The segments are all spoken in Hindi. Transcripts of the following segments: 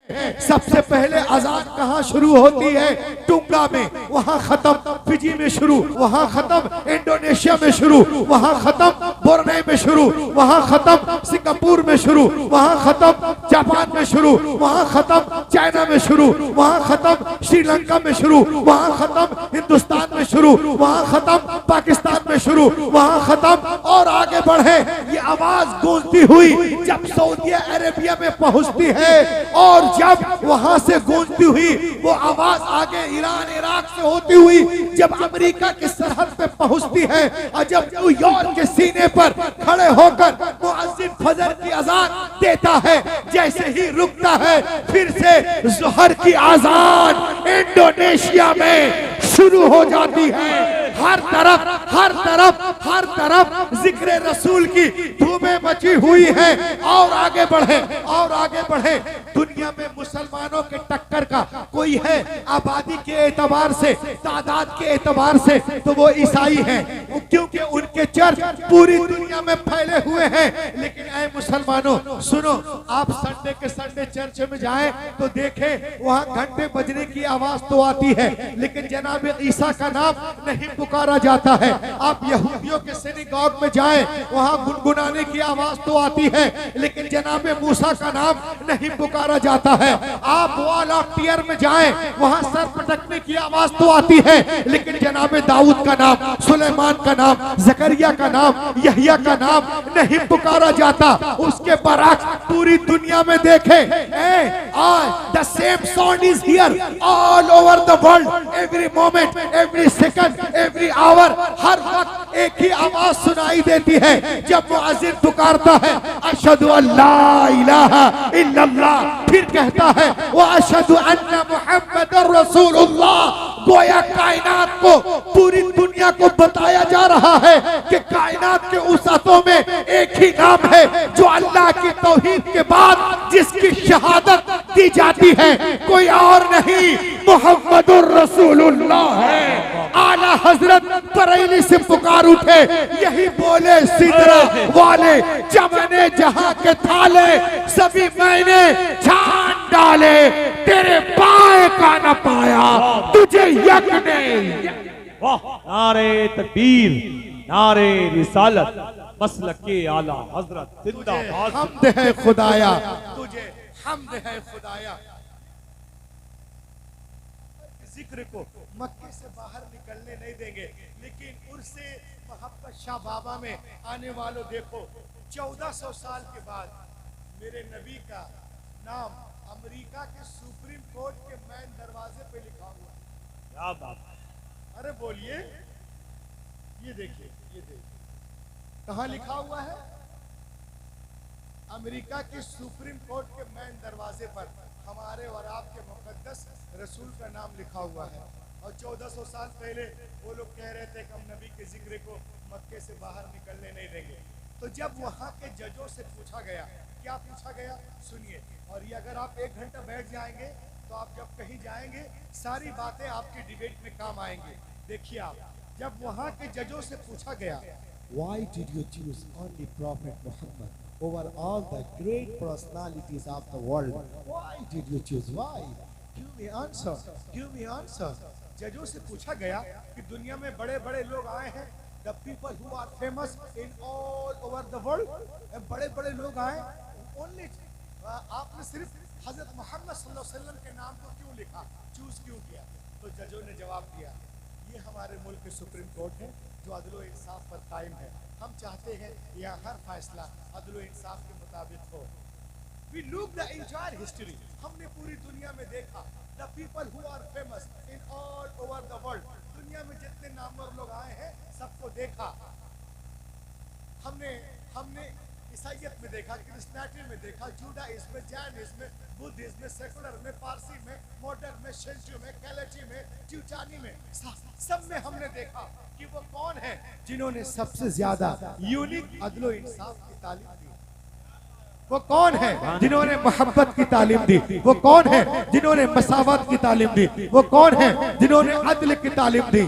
सबसे पहले अजान कहाँ शुरू होती है? टुंगा में, वहाँ खत्म फिजी में शुरू, वहाँ खत्म इंडोनेशिया में शुरू, वहाँ खत्म बोर्ने में शुरू, वहाँ खत्म सिंगापुर में शुरू, वहाँ खत्म जापान में शुरू, वहाँ खत्म चाइना में शुरू, वहाँ खत्म श्रीलंका में शुरू, वहाँ खत्म हिंदुस्तान में शुरू, वहाँ खत्म पाकिस्तान में शुरू, वहाँ खत्म और आगे बढ़े। ये आवाज गूंजती हुई जब सऊदी अरेबिया में पहुंचती है और जब वहां से गूंजती हुई वो आवाज आगे ईरान इराक से होती हुई जब अमेरिका की सरहद पे पहुंचती है और जब न्यूयॉर्क के सीने पर खड़े होकर मुअज्जिन फजर की अजान देता है, जैसे ही रुकता है फिर से ज़ोहर की अजान इंडोनेशिया में शुरू हो जाती है। हर तरफ हर तरफ हर तरफ जिक्र रसूल की धूमें मची हुई है। और आगे बढ़े और आगे बढ़े। दुनिया में मुसलमानों के टक्कर का कोई है आबादी के एतबार से, तादाद के एतबार से, तो वो ईसाई हैं, क्योंकि उनके चर्च पूरी दुनिया में फैले हुए हैं। लेकिन ऐ मुसलमानों सुनो, आप संडे के संडे चर्च में जाएं तो देखें वहां घंटे बजने की आवाज तो आती है, लेकिन जनाब ईसा का नाम नहीं पुकारा जाता है। आप यहूदियों के सिनेगॉग में जाएं, वहां गुनगुनाने की आवाज तो आती है, लेकिन जनाब मूसा का नाम नहीं पुकारा जाता है। आप वॉल ऑफ टीयर में जाएं, वहां सर पटकने की आवाज तो आती है, लेकिन जनाब दाऊद का नाम, सुलेमान का नाम, जकरिया का नाम, यहिया का नाम नहीं पुकारा जाता। उसके बरक्स पूरी दुनिया में देखे, the same sound is here all over the world, every moment, every second, every hour, हर वक्त एक ही आवाज सुनाई देती है जब मुअज्जिन पुकारता है अशहदु अल्ला इलाहा इल्लल्लाह, फिर कहता है व अशहदु अन्ना मुहम्मदुर रसूलुल्लाह। गोया कायनात को, पूरी दुनिया को बताया जा रहा है कि कायनात के उसातों में एक ही नाम है जो अल्लाह की तौहीद के बाद जिसकी शहादत दी जाती है, कोई और नहीं, मुहम्मदुर रसूलुल्लाह है। आला हजरत बरेली से पुकार उठे, यही बोले सिदरा वाले, चमने जहां के थाले सभी मैंने छान डाले, तेरे पाए का न पाया तुझे यक ने। नारे तकबीर, नारे रिसालत, मसलक के आला हजरत जिंदाबाद। हमद है खुदाया, तुझे हमद है खुदाया। जिक्र को मक्के से बाहर निकलने नहीं देंगे, लेकिन उर्से मोहब्बत शाह बाबा में आने वालों देखो, 1400 साल के बाद मेरे नबी का नाम अमेरिका के सुप्रीम कोर्ट के मेन दरवाजे पे लिखा हुआ। क्या बात, अरे बोलिए, ये देखिए, ये देखिए कहाँ लिखा हुआ है? अमेरिका के सुप्रीम कोर्ट के मेन दरवाजे पर हमारे और आपके मुकद्दस रसूल का नाम लिखा हुआ है। और 1400 साल पहले वो लोग कह रहे थे कि हम नबी के जिक्र को मक्के से बाहर निकलने नहीं देंगे। तो जब वहाँ के जजों से पूछा गया, क्या पूछा गया सुनिए, और ये अगर आप 1 घंटा बैठ जाएंगे तो आप जब कहीं जाएंगे सारी बातें आपकी डिबेट में काम आएंगे। देखिए आप, जब वहाँ के जजों से पूछा गया, Why did you choose only Prophet Muhammad over all the great personalities of the world? Why did you choose? Why? Give me answer. Give me answer. जजों से पूछा गया कि दुनिया में बड़े बड़े लोग आए हैं, the people who are famous in all over the world, बड़े बड़े लोग आए, only आपने सिर्फ हजरत मोहम्मद सल्लल्लाहु अलैहि वसल्लम के नाम को क्यों लिखा, चूज क्यों किया? तो जजों ने जवाब दिया, ये हमारे मुल्क के सुप्रीम कोर्ट है जो अदल इंसाफ पर कायम है। हम चाहते हैं यहाँ हर फैसला अदल इंसाफ के मुताबिक हो। We look the entire history, हमने पूरी दुनिया में देखा, the people who are famous in all over the world, दुनिया में जितने नामवर लोग आए हैं सबको देखा। हमने ईसाइयत में देखा, क्रिश्चियनिटी में देखा, जूडाइज्म में, जैनिज्म में, बुद्धिज्म में, सेकुलर में, पारसी में, मॉडर्न में, शेंटू में, कैलेटी में, च्यूचानी में, सब में हमने देखा कि वो कौन है जिन्होंने सबसे ज्यादा यूनिक अदलो इंसाफ की तालीम दी। वो कौन है जिन्होंने मोहब्बत की तालीम दी? वो कौन है जिन्होंने मसावत की तालीम दी? वो कौन है जिन्होंने अदल की तालीम दी?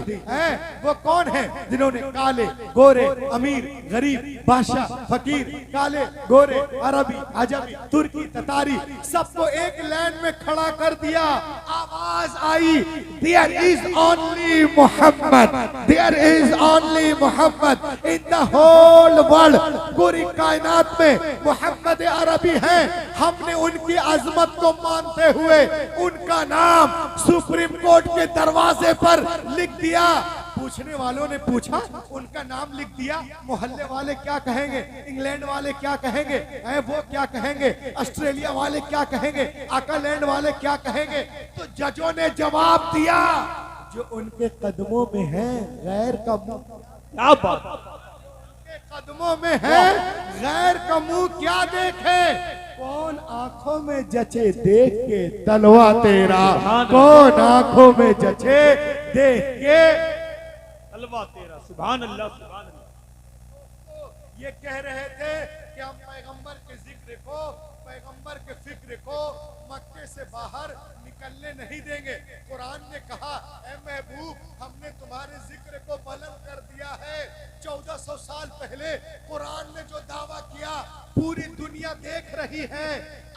वो कौन है जिन्होंने काले गोरे, अमीर गरीब, बादशाह फकीर, काले गोरे, अरबी अजमी, तुर्की ततारी, सबको एक लाइन में खड़ा कर दिया। आवाज आई, there is only Mohammad, there is only Mohammad in the whole world. पूरी कायनात में मोहम्मद अरबी हैं। हमने उनकी अजमत को मानते हुए उनका नाम सुप्रीम कोर्ट के दरवाजे पर लिख दिया। पूछने वालों ने पूछा, उनका नाम लिख दिया, मोहल्ले वाले क्या कहेंगे, इंग्लैंड वाले क्या कहेंगे, वो क्या कहेंगे, ऑस्ट्रेलिया वाले क्या कहेंगे, आकालैंड वाले क्या कहेंगे? तो जजों ने जवाब दिया, जो उनके कदमों में है गैर का मुंह, क्या बात, कदमों में है गैर का मुंह क्या देखे? कौन आंखों में जचे देख के तलवा तेरा, कौन आंखों में जचे देख के तलवा तेरा। सुभान अल्लाह, सुभान अल्लाह। ये कह रहे थे कि हम पैगंबर के जिक्र को, पैगंबर के फिक्र को मक्के से बाहर निकलने नहीं देंगे। कुरान ने कहा, ऐ महबूब, हमने तुम्हारे जिक्र को बुलंद कर दिया है। 1400 साल पहले कुरान ने जो दावा किया पूरी दुनिया देख रही है।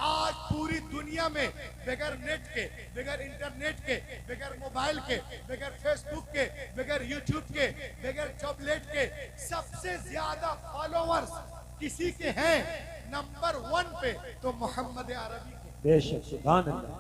आज पूरी दुनिया में बगैर नेट के, बगैर इंटरनेट के, बगैर मोबाइल के, बगैर फेसबुक के, बगैर यूट्यूब के, बगैर टैबलेट के सबसे ज्यादा फॉलोअर्स किसी के हैं नंबर 1 पे, तो मोहम्मद अरबी के। बेशक, सुभान अल्लाह।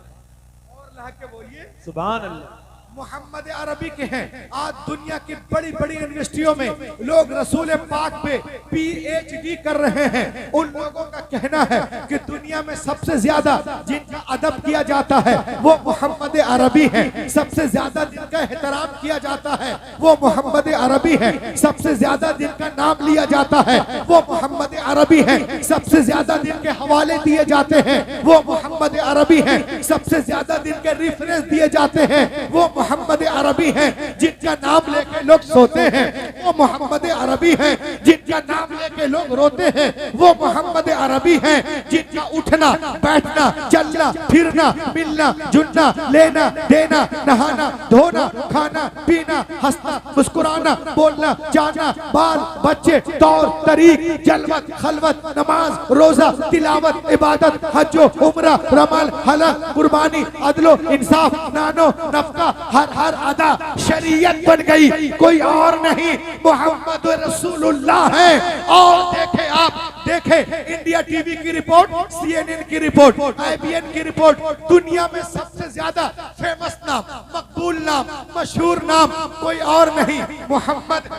और ला के बोलिए सुभान अल्लाह। मोहम्मद अरबी के हैं। आज दुनिया की बड़ी बड़ी यूनिवर्सिटियों में लोग रसूल पाक पे PhD कर रहे हैं। उन लोगों का कहना है कि दुनिया में सबसे ज्यादा जिनका अदब किया जाता है वो मोहम्मद अरबी हैं। सबसे ज्यादा जिनका एहतराम किया जाता है वो मोहम्मद अरबी हैं। सबसे ज्यादा जिनका नाम लिया जाता है वो मोहम्मद अरबी हैं। सबसे ज्यादा जिनके हवाले दिए जाते हैं वो मोहम्मद अरबी हैं। सबसे ज्यादा जिनके रेफरेंस दिए जाते हैं वो मोहम्मद अरबी हैं। जिनका नाम लेके लोग सोते हैं वो मोहम्मद अरबी हैं। जिनका नाम लेके लोग रोते हैं वो मोहम्मद अरबी हैं। जिनका उठना बैठना चलना फिरना मिलना जुलना लेना देना नहाना धोना खाना पीना हंसना मुस्कुराना बोलना जाना बाल बच्चे तौर तरीक जलवत खलवत नमाज रोजा तिलावत इबादत हज्जो उम्रा रमल हलक कुर्बानी अदलो इंसाफ नानो नफका हर अदा शरीयत बन गई। कोई और नहीं, मोहम्मद रसूलुल्लाह है। और देखे आप, देखे इंडिया टीवी की रिपोर्ट, CNN की रिपोर्ट, IBN की रिपोर्ट, दुनिया में सबसे ज्यादा फेमस नाम, मकबूल नाम, मशहूर नाम कोई और नहीं, मोहम्मद।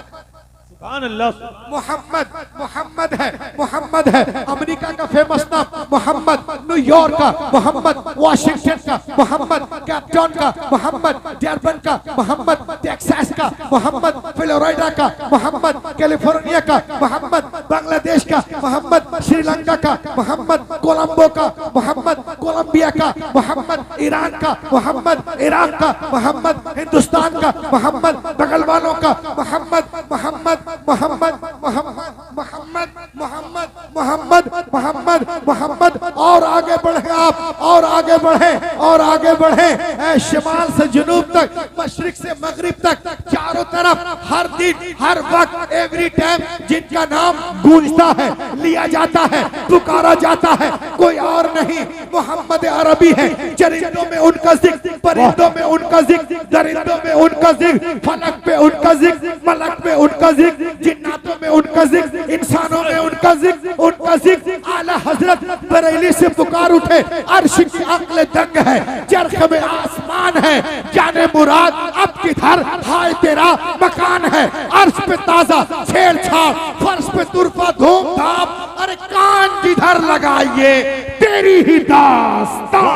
मोहम्मद मोहम्मद है, मोहम्मद है। अमेरिका का फेमस नाम मोहम्मद, न्यूयॉर्क का मोहम्मद, वाशिंगटन का मोहम्मद, कैप्टन का मोहम्मद, डरबन का मोहम्मद, टेक्सास का मोहम्मद, फ्लोरिडा का मोहम्मद, कैलिफोर्निया का मोहम्मद, बांग्लादेश का मोहम्मद, श्रीलंका का मोहम्मद, कोलंबो का मोहम्मद, कोलंबिया का मोहम्मद, ईरान का मोहम्मद, इराक का मोहम्मद, हिंदुस्तान का मोहम्मद, बगल वालों का मोहम्मद, मोहम्मद मोहम्मद मोहम्मद मोहम्मद मोहम्मद मोहम्मद मोहम्मद मोहम्मद। और आगे बढ़े आप, और आगे बढ़े, और आगे बढ़े। शिमाल से जुनूब तक, मशरिक से मगरिब तक, चारों तरफ हर दिन हर वक्त एवरी टाइम जिनका नाम गूंजता है, लिया जाता है, पुकारा जाता है, कोई और नहीं, मोहम्मद अरबी है। चरिंदों में उनका जिक्र, परिंदों में उनका जिक्र, दरिंदों में उनका जिक्र, फलक पे उनका जिक्र, मलक पे उनका जिक्र, जिन्नातों में उनका जिक्र, इंसानों में उनका जिक्र, उनका जिक्र। आला हजरत बरेली से पुकार उठे, अर्श की अक्ल दंग है, चरख में आसमान है, जाने मुराद अब किधर हाय तेरा मकान है। अर्श पे ताजा छेड़छाड़, फर्श पे तुरफा धूम धाम, अरे कान किधर लगाइए तेरी ही दास्तां।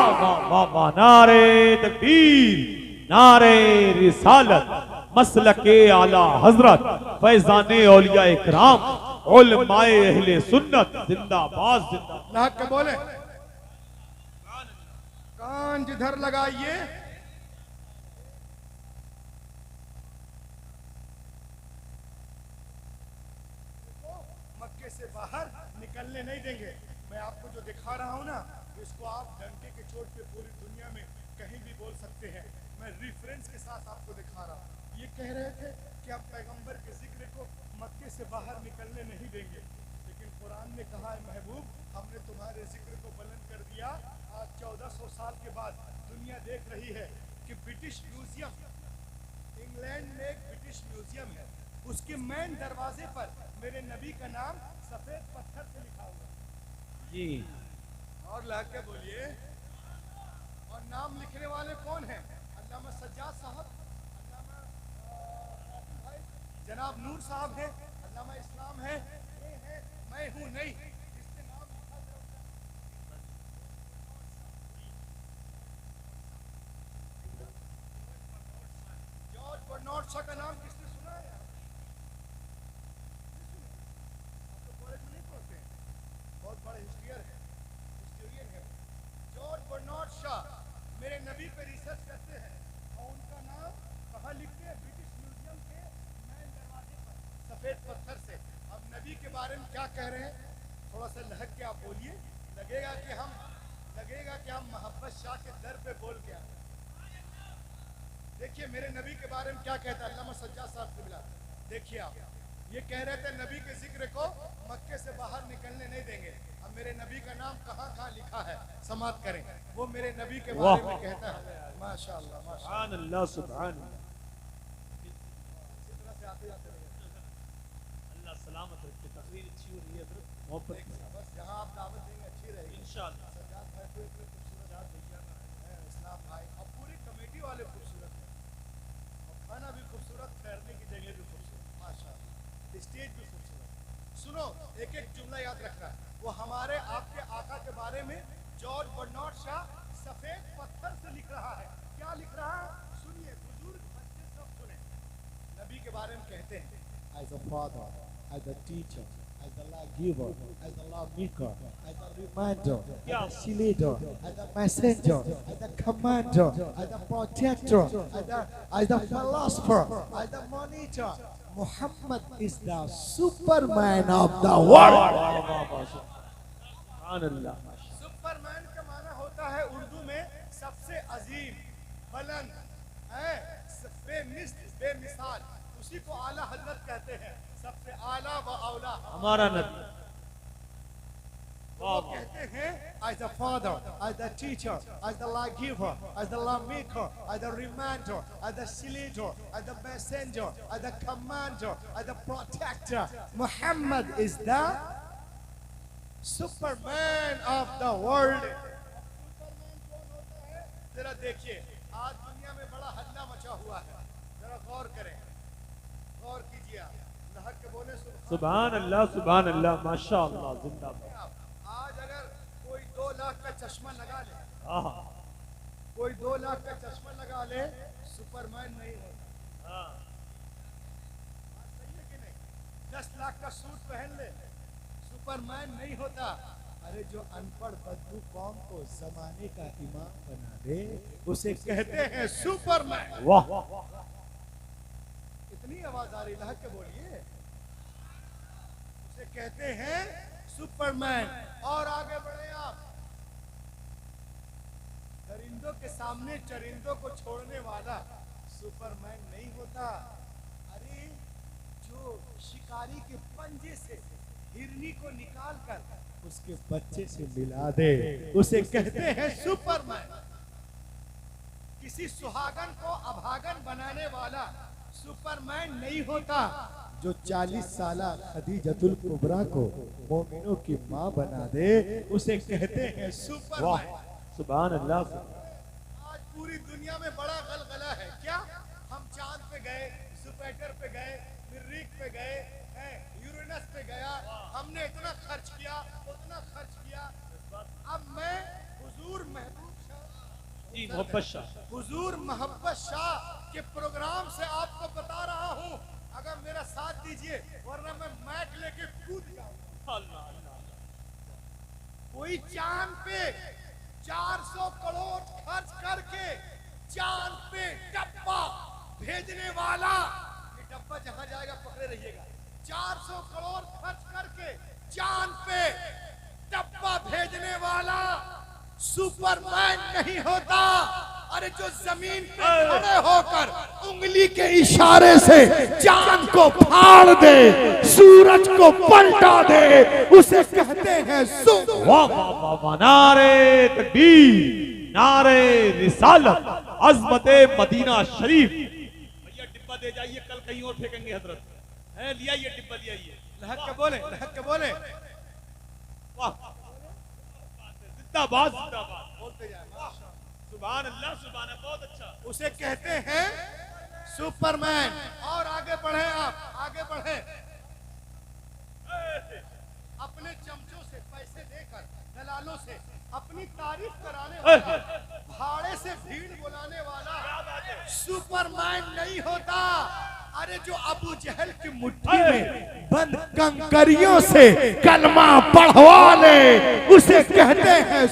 नारे तकबीर, नारे रिसालत, मसलके आला हजरत, फैजाने औलिया इकराम, उलमाए अहले सुन्नत, जिंदाबाद जिंदाबाद। लाख के बोले, कान जिधर लगाइए मक्के से बाहर निकलने नहीं देंगे। मैं आपको जो दिखा रहा हूँ ना, इसको आप डंके के चोट पे पूरी दुनिया में कहीं भी बोल सकते हैं। मैं रेफरेंस के साथ आपको दिखा रहा हूँ। ये कह रहे थे कि आप पैगंबर के जिक्र को मक्के से बाहर निकलने नहीं देंगे, लेकिन कुरान ने कहा है महबूब, हमने तुम्हारे जिक्र को बुलंद कर दिया। आज 1400 साल के बाद दुनिया देख रही है कि ब्रिटिश म्यूजियम, इंग्लैंड में एक ब्रिटिश म्यूजियम है, उसके मेन दरवाजे पर मेरे नबी का नाम सफेद पत्थर से लिखा हुआ जी। और लग के बोलिए। और नाम लिखने वाले कौन हैं? अल्लामा सज्जाद साहब, अल्लामा भाई जनाब नूर साहब है, अल्लामा इस्लाम है, ये है, मैं हूं नहीं, इसके नाम लिखा जॉर्ज बर्नार्ड शॉ का नाम किसने सुना है? आप तो कॉलेज में नहीं पढ़ते हैं, बहुत बड़े हिस्टोरियन है। जॉर्ज बर्नार्ड शॉ मेरे नबी पे रिसर्च करते हैं और उनका नाम कहाँ लिखते हैं? ब्रिटिश म्यूजियम के मेन दरवाजे पर सफेद पत्थर से। अब नबी के बारे में क्या कह रहे हैं? थोड़ा सा लहक के आप बोलिए, लगेगा कि हम मोहब्बत शाह के दर पे बोल के आए। देखिए मेरे नबी के बारे में क्या कहता है अल्लामा सज्जाद साहब क़िबला। देखिए आप, ये कह रहे थे नबी के जिक्र को मक्के से बाहर निकलने नहीं देंगे। अब मेरे नबी का नाम कहाँ कहाँ लिखा है समाप्त करें, वो मेरे नबी के बारे में कहता है। माशाअल्लाह माशाअल्लाह, सुभान अल्लाह। इसी तरह से आते जाते रहिए। अल्लाह सलामत रखे, तकरीर अच्छी हो रही है हज़रत, मोहब्बत के साथ। बस जहाँ आप दावत देंगे अच्छी रहेगी इंशाअल्लाह। सज्जाद भाई को इतने खूबसूरत भैया है, इस्लाम भाई और पूरी कमेटी वाले खूबसूरत हैं, और खाना भी खूबसूरत, ठहरने की जगह भी खूबसूरत, माशाअल्लाह, स्टेज भी खूबसूरत। सुनो, एक एक जुमला याद रखना है। वो हमारे आपके आका के बारे में जॉर्ज बर्नार्ड शॉ सफेद पत्थर से लिख रहा है। क्या लिख रहा है? सुनिए, बुजुर्ग बच्चे सब सुने। नबी के बारे में कहते हैं, as a father, as a teacher, as a law giver, as a law maker, as a reminder, as a leader, as a messenger, as a commander, as a protector, as a philosopher, as a monitor. Muhammad is the Superman of the world. Superman का माना होता है उर्दू में सबसे अजीम, बुलंद, बेमिसाल, उसी को आला हजरत कहते हैं, सबसे आला व औला हमारा नबी। वो कहते हैं as a father, as a teacher, as the law giver, as the law maker, as the reminder, as the leader, as the messenger, as the commander, as the protector. Muhammad is the Superman of the world. Superman कौन होता है? जरा देखिए, आज दुनिया में बड़ा हल्ला मचा हुआ है, जरा गौर करें, गौर कीजिए, लहक के बोले सुभान अल्लाह, माशाअल्लाह, जिंदाबाद। आज अगर कोई 2 लाख का चश्मा लगा ले, आहा, कोई 2 लाख का चश्मा लगा ले, सुपरमैन नहीं होता। बात सही है कि नहीं? 10 लाख का सूट पहन ले, सुपरमैन नहीं होता। अरे जो अनपढ़ बद्दू कौम को जमाने का इमाम बना दे, उसे कहते हैं सुपरमैन। वाह, इतनी आवाज आ रही, लहक के बोलिए। उसे कहते हैं सुपरमैन। और आगे बढ़े आप, दरिंदों के सामने चरिंदों को छोड़ने वाला सुपरमैन नहीं होता। अरे जो शिकारी के पंजे से हिरनी को निकाल कर उसके बच्चे से मिला दे, उसे कहते हैं सुपरमैन। किसी सुहागन को अभागन बनाने वाला सुपरमैन नहीं होता। जो 40 साला खदीजतुल कुबरा को मोमिनों की माँ बना दे, उसे कहते हैं सुपरमैन। सुभान अल्लाह। आज पूरी दुनिया में बड़ा गलगला है। क्या हम चांद पे गए, जुपिटर पे गए, मरीख पे गए, यूरेनस पे गया, हमने इतना खर्च किया, उतना खर्च किया। अब मैं हुजूर महबूब शाह जी, मोहब्बत शाह, हुजूर मोहब्बत शाह के प्रोग्राम से आपको बता रहा हूँ, अगर मेरा साथ दीजिए, वरना मैं मैक लेके कूद जाऊंगा। कोई चांद पे 400 करोड़ खर्च करके चांद पे डब्बा भेजने वाला, ये डब्बा जहां जाएगा पकड़े रहिएगा, 400 करोड़ खर्च करके चांद पे डब्बा भेजने वाला सुपरमैन नहीं होता। अरे जो जमीन पे खड़े होकर उंगली के इशारे से चांद को फाड़ दे, सूरज को पलटा दे, उसे कहते हैं वाह वाह वाह वाह, नारे तकबीर, नारे रिसालत, अज़मते मदीना शरीफ। भैया डिब्बा दे जाइए, कल कहीं और फेंकेंगे हजरत। है लिया ये डिब्बा, लिया ये। लहक के बोले, लहक के बोले। वाह, जिंदाबाद जिंदाबाद, बोलते जाए। सुभान अल्लाह, सुभान अल्लाह, बहुत अच्छा। उसे कहते हैं सुपरमैन। और आगे बढ़े आप, आगे बढ़े। अपने चमचों से पैसे देकर, दलालों से अपनी तारीफ कराने वाला, भाड़े से भीड़ बुलाने वाला सुपरमैन नहीं होता। अरे जो अबू जहल की मुट्ठी में बंद कंकरियों से कलमा पढ़वा ले, उसे कहते हैं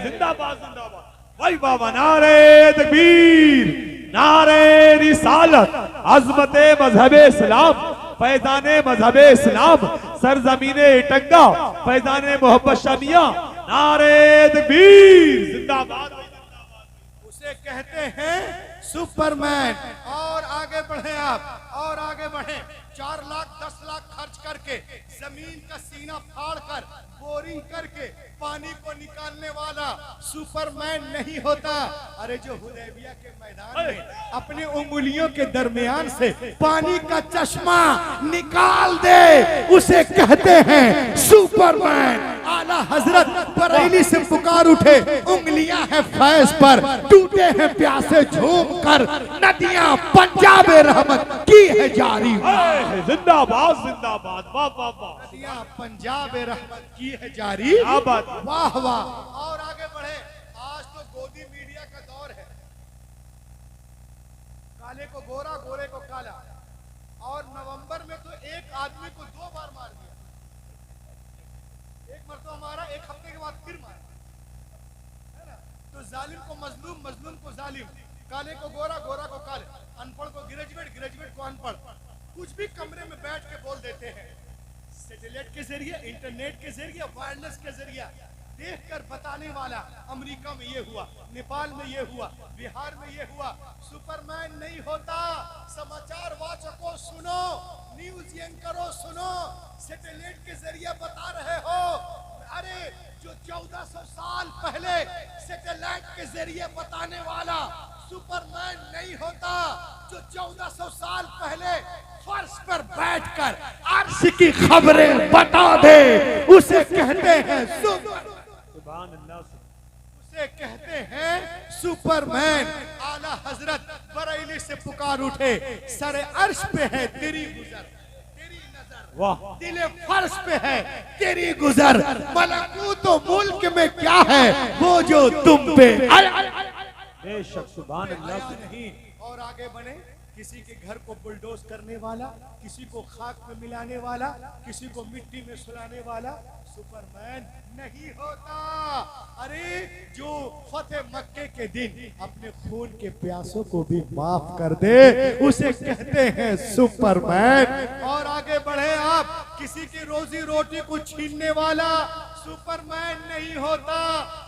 जिंदाबाद जिंदाबाद। भाई बाबा, नारे तकबीर, नारे रिसालत, अज़मते मज़हबे इस्लाम, फैज़ाने मज़हबे इस्लाम, सरज़मीने टंगा, फैज़ाने मोहब्बत शामिया, नारे तकबीर, जिंदाबाद। उसे कहते हैं सुपरमैन। और आगे बढ़े आप, और आगे बढ़े। 4 लाख 10 लाख खर्च करके जमीन का सीना फाड़ कर बोरिंग करके पानी को निकालने वाला सुपरमैन नहीं होता। अरे जो हुदैबिया के मैदान में अपने उंगलियों के दरमियान से पानी का चश्मा निकाल दे, उसे कहते हैं सुपरमैन। आला हजरत बरेली से पुकार उठे, उंगलियां हैं फैज पर, टूटे हैं प्यासे झूम कर, नदियां पंजाब रहमत की है जारी। जिंदाबाद जिंदाबाद, वाह वाह वाह, नदियां पंजाब रहमत की है जारी। वाह वाह। और आगे बढ़े। आज तो गोदी मीडिया का दौर है। काले को गोरा, गोरे को काला। और नवंबर में तो एक आदमी को 2 बार मार दिया। एक मरतबा मारा, एक हफ्ते के बाद फिर मारा, है ना। तो जालिम को मजलूम, मजलूम को जालिम, काले को गोरा, गोरा को काले, अनपढ़ को ग्रेजुएट, ग्रेजुएट को अनपढ़। कुछ भी कमरे में बैठ के बोल देते हैं। सैटेलाइट के जरिए, इंटरनेट के जरिए, वायरलेस के जरिए देखकर बताने वाला, अमेरिका में ये हुआ, नेपाल में ये हुआ, बिहार में ये हुआ। सुपरमैन नहीं होता। समाचार वाचकों सुनो, न्यूज एंकरों सुनो, सैटेलाइट के जरिए बता रहे हो। अरे जो 1400 साल पहले सैटेलाइट के जरिए बताने वाला सुपरमैन नहीं होता। जो 1400 साल पहले फर्श पर बैठकर अर्श की खबरें बता दे, उसे कहते हैं सुभान अल्लाह, उसे कहते हैं सुपरमैन। आला हजरत बरेली से पुकार उठे, सरे अर्श पे है तेरी गुजर, तेरी नजर, वाह, दिले फर्श पे है तेरी गुजर, मलकूत मुल्क में क्या है वो जो तुम पे। बेशक, सुभान अल्लाह। नहीं। और आगे बढ़े। किसी के घर को बुलडोज करने वाला, किसी को खाक में मिलाने वाला, किसी को मिट्टी में सुलाने वाला सुपरमैन नहीं होता। अरे जो फतेह मक्के के दिन अपने खून के प्यासों को भी माफ कर दे, उसे कहते हैं सुपरमैन। और आगे बढ़े आप। किसी की रोजी रोटी को छीनने वाला सुपरमैन नहीं होता।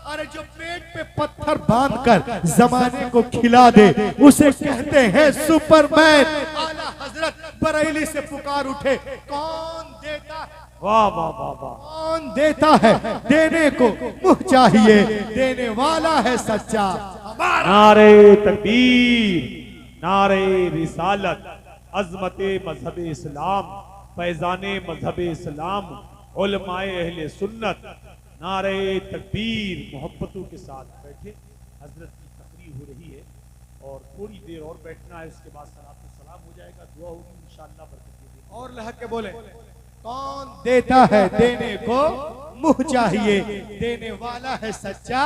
अरे जो पेट पे पत्थर बांधकर जमाने को खिला दे, उसे कहते हैं सुपरमैन। आला हजरत बरेली से पुकार उठे, कौन देता है, वाह वाह वाह वाह, कौन देता है, देने को मुँह चाहिए, देने वाला है सच्चा हमारा। नारे तकबीर, नारे रिसालत, अज़मते मज़हबे इस्लाम, फैज़ाने मज़हबे इस्लाम, उलमाए अहले सुन्नत, नारे तकबीर। मोहब्बतों के साथ बैठे, हजरत की तकरीर हो रही है और थोड़ी देर और बैठना है, उसके बाद सलातो सलाम हो जाएगा, दुआ होगी इंशाअल्लाह, बरकत होगी। और लहक के बोले, कौन देता है, देने को मुँह चाहिए, देने वाला है सच्चा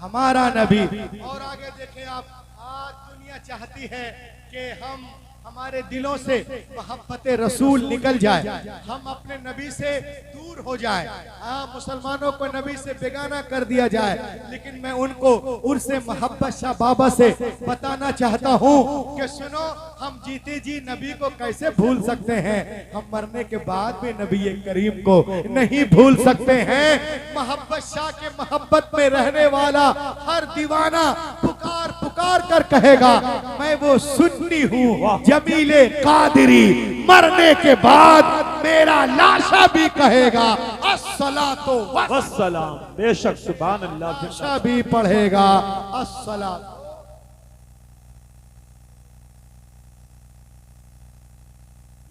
हमारा नबी। और आगे देखें आप। आज दुनिया चाहती है कि हम हमारे दिलों से मोहब्बत रसूल निकल जाए, हम अपने नबी से दूर हो जाए। मुसलमानों को नबी से बेगाना कर दिया जाए, लेकिन मैं उनको उर्से मोहब्बत शाह बाबा से बताना चाहता हूँ कि सुनो, हम जीते जी नबी को कैसे भूल सकते हैं, हम मरने के बाद भी नबी करीम को नहीं भूल सकते हैं। मोहब्बत शाह के मोहब्बत में रहने वाला हर दीवाना पुकार पुकार कर कहेगा, मैं वो सुन्नी हूँ जमीले कादरी, मरने के बाद मेरा लाशा भी कहेगा अस्सलातो वस्सलाम। बेशक सुभान अल्लाह। लाशा भी पढ़ेगा अस्सलातो।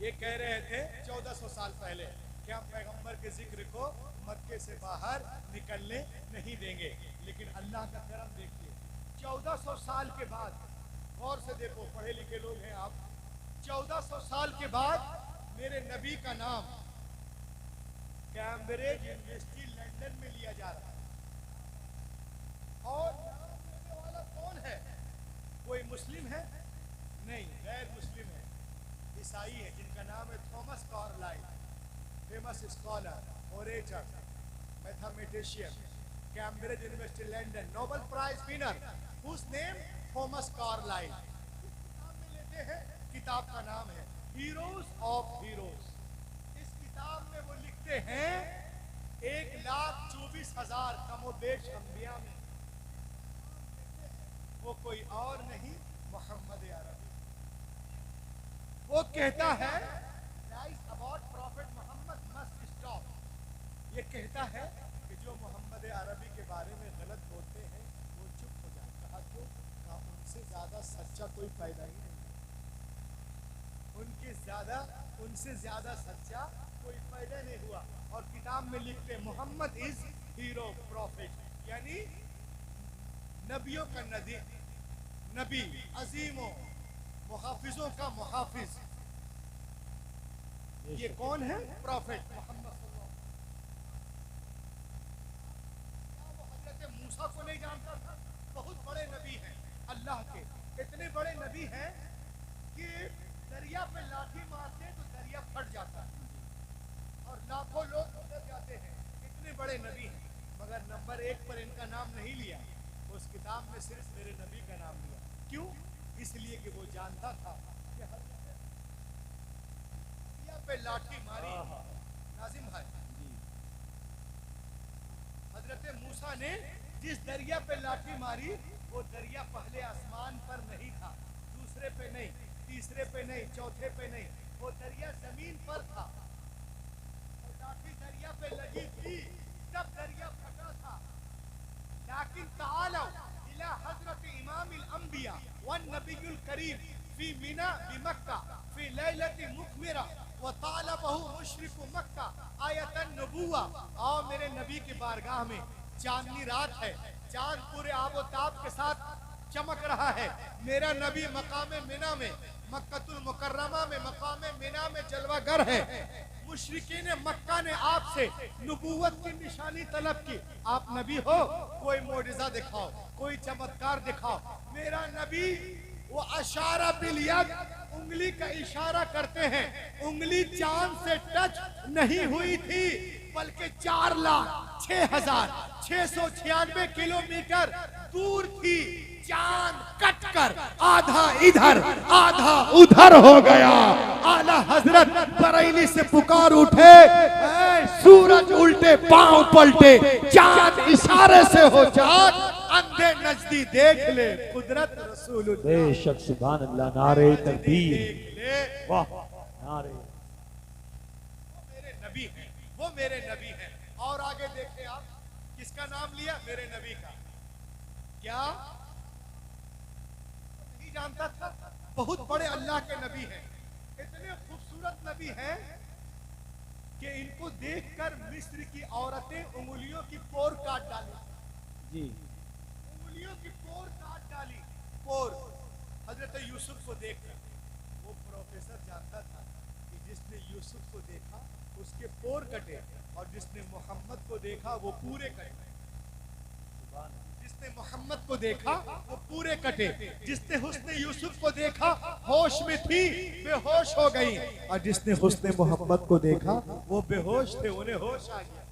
ये कह रहे थे 1400 साल पहले कि हम पैगंबर के जिक्र को मक्के से बाहर निकलने नहीं देंगे, लेकिन अल्लाह का करम देखिए 1400 साल के बाद, गौर से देखो, पढ़े लिखे लोग हैं आप, 1400 साल के बाद मेरे नबी का नाम कैम्ब्रिज यूनिवर्सिटी लंदन में लिया जा रहा है। और नाम लेने वाला कौन है? कोई मुस्लिम है? नहीं, गैर मुस्लिम है, ईसाई है, जिनका नाम है Thomas Carlyle, famous scholar, orator, mathematician, Cambridge university London, Nobel prize winner, whose name Thomas Carlyle. इस किताब में लेते हैं, किताब का नाम है हीरोज ऑफ हीरोज। इस किताब में वो लिखते हैं 1,24,000 कमोबेश अंबिया में वो कोई और नहीं, मोहम्मद अरबी। वो कहता है lies about prophet Muhammad must stop. ये कहता है कि जो मोहम्मद अरबी के बारे में गलत बोलते हैं वो चुप हो जाए। कहा क्यों? कहा उनसे ज्यादा सच्चा कोई पैदा ही नहीं, उनसे ज्यादा सच्चा कोई पैदा नहीं हुआ। और किताब में लिखते मोहम्मद इज हीरो प्रॉफिट, यानी नबियों का नबी, अजीमों मुहाफिजों का मुहाफिज। ये कौन है? प्रॉफिट मोहम्मद सल्लल्लाहु अलैहि वसल्लम। वो हजरत मूसा को नहीं जानता था? बहुत बड़े नबी हैं अल्लाह के, इतने बड़े नबी हैं कि दरिया पे लाठी मारते तो दरिया फट जाता है और लाखों लोग गुजर जाते हैं। इतने बड़े नबी हैं, मगर नंबर 1 पर इनका नाम नहीं लिया, उस किताब में सिर्फ मेरे नबी का नाम लिया। क्यों? इसलिए कि वो जानता था कि दरिया पे लाठी मारी, नाजिम भाई, हजरत मूसा ने जिस दरिया पे लाठी मारी वो दरिया पहले आसमान पर नहीं था, दूसरे पे नहीं, तीसरे पे नहीं, चौथे पे नहीं, वो दरिया जमीन पर था। और लाठी दरिया पे लगी थी तब दरिया फटा था। लेकिन तालो इला हजरत इमामिल अंबिया वन नबीयुल करीम फी मिना बिमक्का फी लैलति मुखमिरा व तालबहु मुशरिकु मक्का आयतन नबुवा। आओ मेरे नबी की बारगाह में, चांदनी रात है, चांद पूरे आबोताब के साथ चमक रहा है। मेरा नबी मकाम मिना में, मक्कतुल मुकर्रमा में, मकाम मिना में जलवागर है। मुशरिकीन मक्का ने आपसे नबूवत की निशानी तलब की, आप नबी हो, कोई मोजिज़ा दिखाओ, कोई चमत्कार दिखाओ। मेरा नबी वो अशारा बिल यद, उंगली का इशारा करते हैं, उंगली चांद से टच नहीं हुई थी, बल्कि 4,06,696 किलोमीटर दूर थी। चांद कटकर आधा इधर आधा उधर हो गया। आला हजरत बरेली से पुकार उठे, सूरज उल्टे पांव पलटे, चांद इशारे से हो चांद, अंधे नजदी देख ले कुदरत रसूलुल्लाह। बेशक सुभान अल्लाह। नारे तकबीर, वाह, नारे। वो मेरे नबी हैं। और आगे देखे आप, किसका नाम लिया? मेरे नबी का। क्या नहीं जानता था? बहुत बड़े अल्लाह के नबी हैं, इतने खूबसूरत नबी हैं कि इनको देखकर मिस्र की औरतें उंगलियों की पोर काट डाली जी, उंगलियों की पोर काट डाली। पोर हजरत यूसुफ को देखकर वो प्रोफेसर जानता था कि जिसने यूसुफ को देखा उसके पोर कटे, और जिसने मोहम्मद को देखा वो पूरे कटे। जिसने मोहम्मद को देखा वो पूरे कटे, जिसने हुस्न यूसुफ को देखा होश में थी बेहोश हो गई, और जिसने हुस्न मोहम्मद को देखा वो बेहोश थे उन्हें होश आ गया,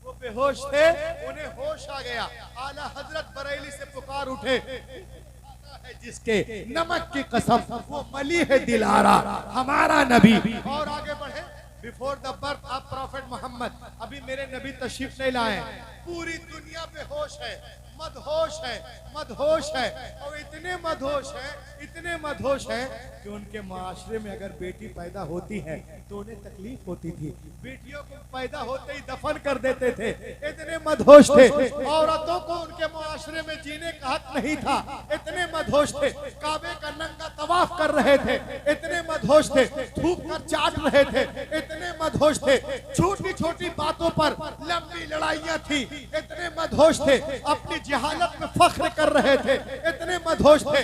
वो बेहोश थे उन्हें होश आ गया। आला हजरत बरेली से पुकार उठे है जिसके नमक की कसम वो मली है दिलारा हमारा नबी। और आगे बढ़े, before the birth of prophet Muhammad, अभी मेरे नबी तशरीफ नहीं लाए, पूरी दुनिया बेहोश है, मदहोश है, मदहोश है, और इतने मदहोश है, इतने मदहोश है कि उनके माशरे में अगर बेटी पैदा होती है तो उन्हें तकलीफ होती थी, बेटियों को पैदा होते ही दफन कर देते थे, इतने मदहोश थे। औरतों को उनके माशरे में जीने का हक नहीं था, इतने मदहोश थे। काबे का नंगा तवाफ कर रहे थे, इतने मदहोश थे। थूक कर चाट रहे थे, इतने मदहोश थे। छोटी छोटी बातों पर लंबी लड़ाइयां थी, इतने मदहोश थे। अपनी जहालत में फख्र कर रहे थे, इतने मदहोश थे।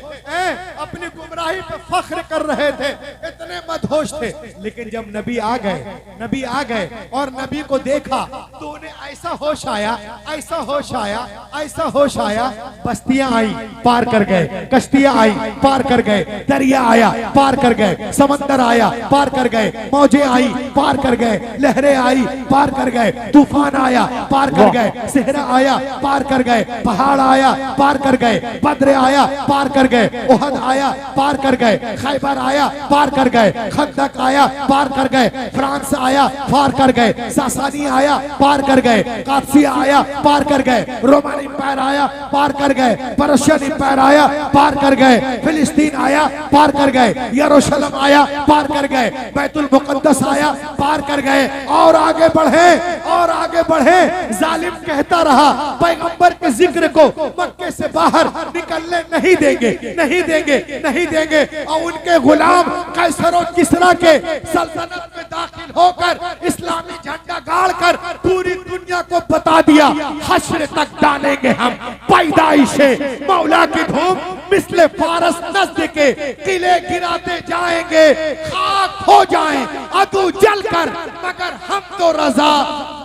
अपनी गुमराही पे फख्र कर रहे थे, इतने मदहोश थे। लेकिन जब नबी आ गए, नबी आ गए और नबी को देखा तो उन्हें ऐसा होश आया, ऐसा होश आया, ऐसा होश आया, बस्तियां आई पार कर गए, कश्तियां आई पार कर गए, दरिया आया पार कर गए, समंदर आया पार कर गए, मौजें आई पार कर गए, लहरें आई पार कर गए, तूफान आया पार कर गए, सेहरा आया पार कर गए, पहाड़ आया पार कर गए, बद्र आया पार कर गए, ओहद आया पार कर गए, खैबर आया पार कर गए, खंदक आया पार कर गए, फ्रांस आया पार कर गए, सासानी आया पार कर गए, कादसिया आया पार कर गए, रोमन इंपायर आया पार कर गए, पर्शियन इंपायर आया पार कर गए, फिलिस्तीन आया पार कर गए, यरूशलेम आया पार कर गए, बैतुल मुकद्दस आया पार कर गए। और आगे बढ़े, और आगे बढ़े। जालिम कहता रहा पैगंबर के जिक्र को मक्के से बाहर निकलने नहीं देंगे, नहीं देंगे, नहीं देंगे। और उनके गुलाम कैसर और किसरा के सल्तनत में दाखिल होकर इस्लामी झंडा गाड़कर पूरी दुनिया को बता दिया, हश्र तक डालेंगे हम पैदाइशे मौला की धूम, मिसले फारस नस्ल के किले गिराते जाएंगे, खाक हो जाएं अदू जलकर, मगर हम तो रजा,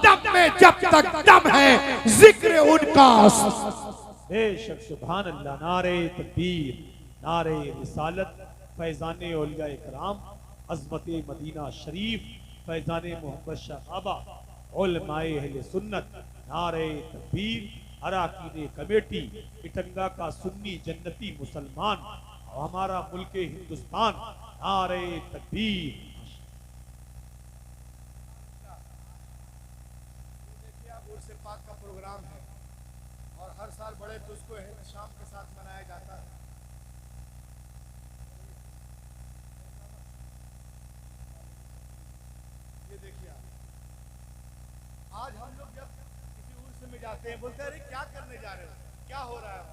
दम में जब तक दम है जिक्र उनका। बेशक सुभान अल्लाह। नारे तकबीर, नारे रिसालत, फैजाने औलिया इकराम, अज़मते मदीना शरीफ, फैजाने मोहम्मद शहाबा, उलमाए अहले सुन्नत, नारे तकबीर, अराकीन कमेटी, इटंगा का सुन्नी जन्नती मुसलमान, हमारा मुल्क हिंदुस्तान, नारे तकबीर। पाक का प्रोग्राम है और हर साल बड़े उसको शाम के साथ मनाया जाता है। ये देखिए आज हम लोग जब किसी उर्स में जाते हैं बोलते हैं अरे क्या करने जा रहे हो, क्या हो रहा है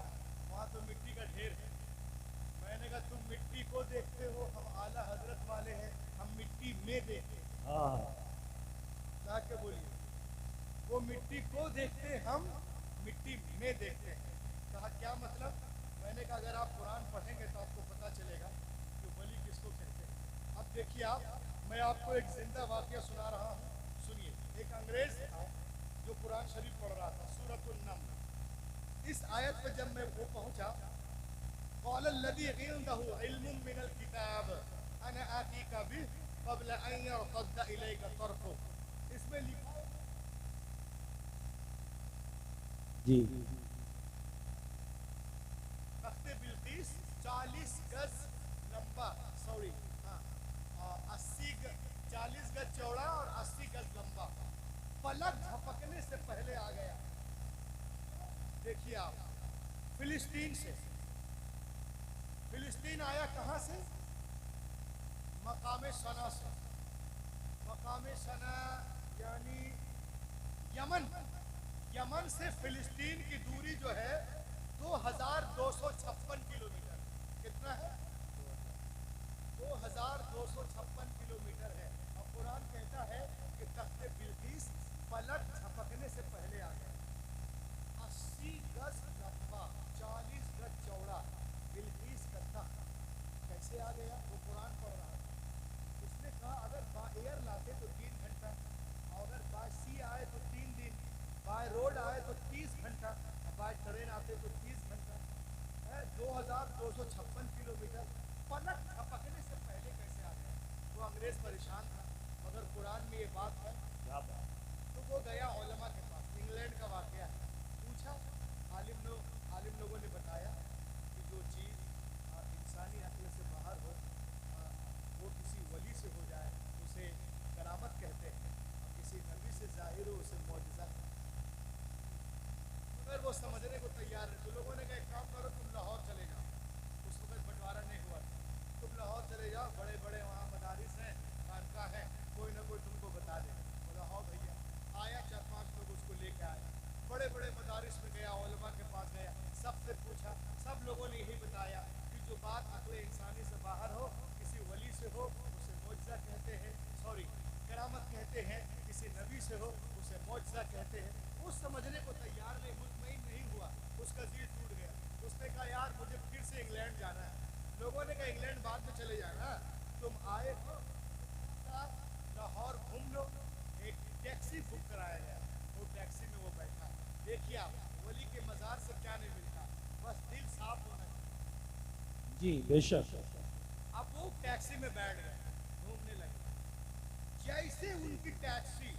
वहाँ तो मिट्टी का ढेर है। मैंने कहा तुम मिट्टी को देखते हो, हम आला हजरत वाले हैं, हम मिट्टी में देखते हैं। क्या बोलिए, वो मिट्टी को देखते, हम मिट्टी में देखते हैं। कहा क्या मतलब? मैंने कहा अगर आप कुरान पढ़ेंगे तो आपको पता चलेगा कि वली किसको कहते हैं। अब देखिए आप, मैं आपको एक जिंदा वाकया सुना रहा हूँ, सुनिए। एक अंग्रेज था जो कुरान शरीफ पढ़ रहा था, सूरतुन नम्ल। इस आयत पर जब मैं वो पहुंचा, क़ालल्लज़ी इंदहु इल्मुम मिनल किताब अना आतीका बिही क़ब्ल अन यरतद्द इलैका तर्फुक। इसमें लिखा जी, तख्ते बिल्किस 40 गज लंबा, सॉरी 40 गज चौड़ा और 80 गज लंबा, पलक झपकने से पहले आ गया। देखिए आप, फिलिस्तीन से। फिलिस्तीन आया कहां से? मकामे सना से। मकामे सना यानी यमन। यमन से फिलिस्तीन की दूरी जो है 2256 किलोमीटर। कितना है? 2256 किलोमीटर है। और कुरान कहता है कि तख्ते बिल्किस पलक झपकने से पहले आ गया। 80 गज लंबा, 40 गज चौड़ा बिल्किस का तख्त कैसे आ गया? वो कुरान पढ़ रहा था। उसने कहा अगर बाय एयर लाते तो 3 घंटा, और अगर बाय सी आए तो 3 दिन, बाय रोड आए तो 30 घंटा, बाय ट्रेन आते तो 30 256 किलोमीटर पलक झपकने से पहले कैसे आ गया? वो अंग्रेज परेशान था, मगर कुरान में ये बात है। क्या बात। तो वो गया उलमा के पास, इंग्लैंड का वाकया है। पूछा, आलिम लोगों ने बताया कि जो चीज़ इंसानी अक्ल से बाहर हो, वो किसी वली से हो जाए उसे करामत कहते हैं, और किसी नबी से जाहिर हो उसे मौजज़ा। मगर वो समझने को तैयार है। तो लोगों ने कहा एक काम करो, तुम लाहौर चले जाओ। उस वक्त बंटवारा नहीं हुआ था। तुम लाहौर चले जाओ, बड़े बड़े वहाँ मदारिस हैं, खानका है, कोई ना कोई तुमको बता दे। बोला हाँ भैया। आया, 4-5 लोग उसको लेके आए, बड़े बड़े मदारिस में गया, उलमा के पास गया, सबसे पूछा, सब लोगों ने यही बताया कि जो बात अक्ल इंसानी से बाहर हो, किसी वली से हो उसे मौजज़ा कहते हैं, सॉरी करामत कहते हैं, किसी नबी से हो उसे मौजज़ा कहते हैं। वो समझने को तैयार नहीं, मुतमईन नहीं हुआ, उसका दिल टूट गया। उसने कहा यार मुझे फिर से इंग्लैंड जाना है। लोगों ने कहा इंग्लैंड बाद में चले जाना, तुम आए हो लाहौर घूम लो। एक टैक्सी बुक कराया गया, वो टैक्सी में वो बैठा। देखिए आप, वली के मज़ार से क्या नहीं मिलता, बस दिल साफ होना चाहिए। जी बेशक। अब वो टैक्सी में बैठ गए, घूमने लगे। जैसे उनकी टैक्सी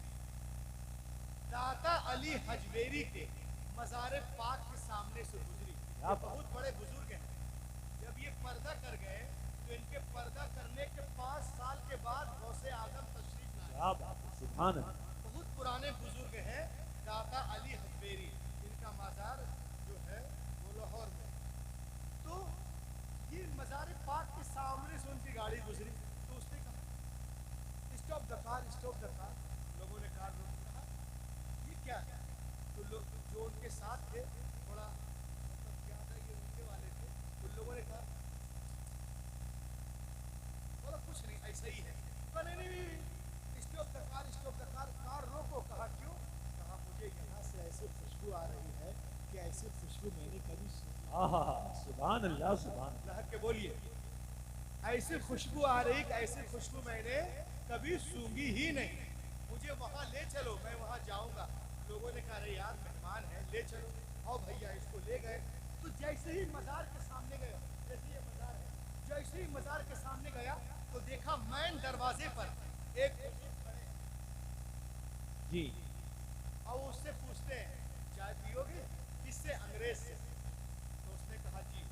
दाता अली हजवेरी के मज़ार पाक के सामने से गुजरी, ये बहुत बड़े बुजुर्ग हैं। जब ये पर्दा कर गए तो इनके पर्दा करने के 5 साल के बाद गौसे आजम तशरीफ लाए। क्या बात है, सुभान अल्लाह। बहुत पुराने बुजुर्ग हैं, दाता अली हजवेरी। इनका मज़ार जो है वो लाहौर में। तो ये मज़ार पाक के सामने से उनकी गाड़ी गुजरी, तो उसने कहा stop the car, stop the car. लोगों ने कार रोक कहा ये क्या है? तो लोग जो उनके साथ थे, थोड़ा मतलब क्या था, ये उनके वाले थे, उन लोगों ने कहा बोला कुछ नहीं, ऐसा ही है। कहा नहीं, stop the car, stop the car. Car रोको। कहा क्यों? कहा मुझे यहाँ से ऐसी खुशबू आ रही है कि ऐसी खुशबू मैंने कभी सुनी। आहा, सुभान अल्लाह, सुभान अल्लाह। लहर के बोलिए, ऐसी खुशबू आ रही कि ऐसी खुशबू मैंने कभी सूंघी ही नहीं, मुझे वहाँ ले चलो, मैं वहाँ जाऊँगा। लोगों ने कहा अरे यार मेहमान है, ले चलो। आओ भैया, इसको ले गए। तो जैसे ही मज़ार के सामने गया, जैसे ये मज़ार है, जैसे ही मज़ार के सामने गया तो देखा मैन दरवाजे पर एक बुजुर्ग खड़े हैं। जी। और उससे पूछते हैं चाय पियोगे? किससे? अंग्रेज से। तो उसने कहा जी।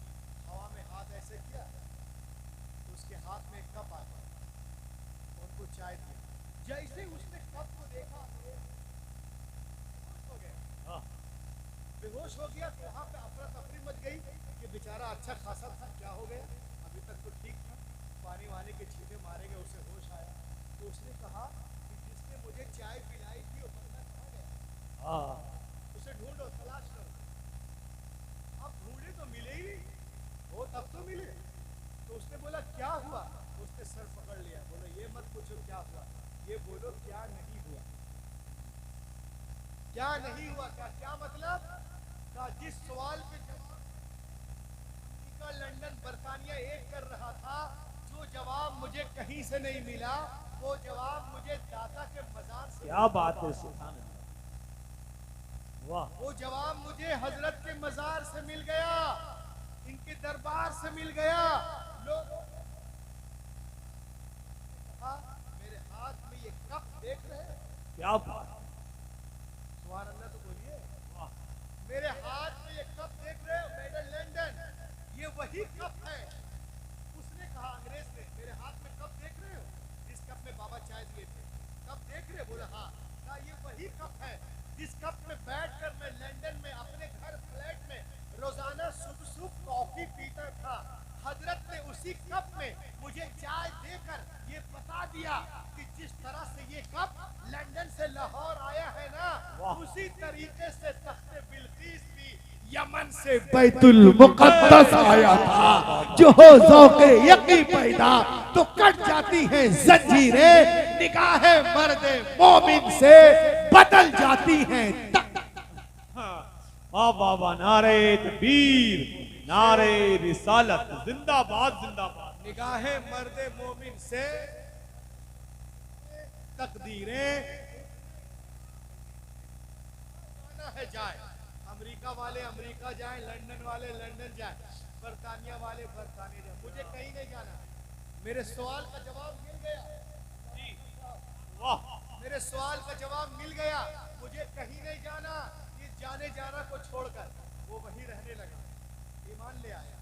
हवा में हाथ ऐसे किया, तो उसके हाथ में एक कप आ गया, उनको चाय दी। जैसे उसने कप को देखा, बेहोश हो गया। बेहोश हो गया तो वहाँ पे अफरा तफरी मच गई कि बेचारा अच्छा खासा था, क्या हो गया? अभी तक तो ठीक था, पानी वानी के छींटे मारे गए, उसे होश आया। तो उसने कहा कि जिसने मुझे चाय पिलाई थी वो बंदा कहाँ गया? उसे ढूंढो, तलाश करो। अब ढूंढे तो मिले ही नहीं, वो तब तो मिले। तो उसने बोला क्या हुआ? उसने सर पकड़ लिया, बोला ये मत पूछो क्या हुआ, ये बोलो क्या नहीं हुआ। क्या नहीं हुआ? क्या मतलब? का जिस सवाल पे जवाब अमेरिका, लंदन, बरतानिया एक कर रहा था, जो जवाब मुझे कहीं से नहीं मिला, वो जवाब मुझे दाता के मज़ार से। क्या बात है, सुभान अल्लाह, वाह। वो जवाब मुझे हजरत के मज़ार से मिल गया, इनके दरबार से मिल गया। लोगों ने कहा मेरे हाथ में ये कप देख रहे हैं? क्या बात। सुभान अल्लाह तो बोलिए। मेरे हाथ में ये कप देख रहे हो? मेड इन लंदन, ये वही कप है। उसने कहा अंग्रेज ने, मेरे हाथ में कप देख रहे हो? इस कप में बाबा चाय दिए थे, कप देख रहे हो? बोला हाँ। कहा ये वही कप है जिस कप में बैठकर मैं लंदन में अपने घर फ्लैट में रोजाना सुबह कॉफी पीता था। हजरत ने उसी कप में मुझे चाय देकर ये बता दिया कि जिस तरह से ये कप लंदन से लाहौर आया है ना, उसी तरीके से तख्ते बिल्किस भी यमन से बैतुल मुकद्दस आया था। जो हो ज़ौक़े यकी पैदा तो कट जाती हैं जंजीरें, निगाहे मर्दे मोमिन से बदल जाती हैं। वाह वाह वाह, नारे तकबीर, नारे रिसालत, जिंदाबाद जिंदाबाद। निगाहे मर्दे मोमिन से तकदीरें है जाए। अमेरिका अमेरिका वाले अमेरिका जाएं, लंदन वाले लंदन जाएं, बरतानिया वाले बरतानिया जाएं, मुझे कहीं नहीं जाना। मेरे सवाल का जवाब मिल गया। वाह, मेरे सवाल का जवाब मिल गया। मुझे कहीं नहीं जाना। इस जाने जाना को छोड़कर वो वहीं रहने लगा। ईमान ले आया,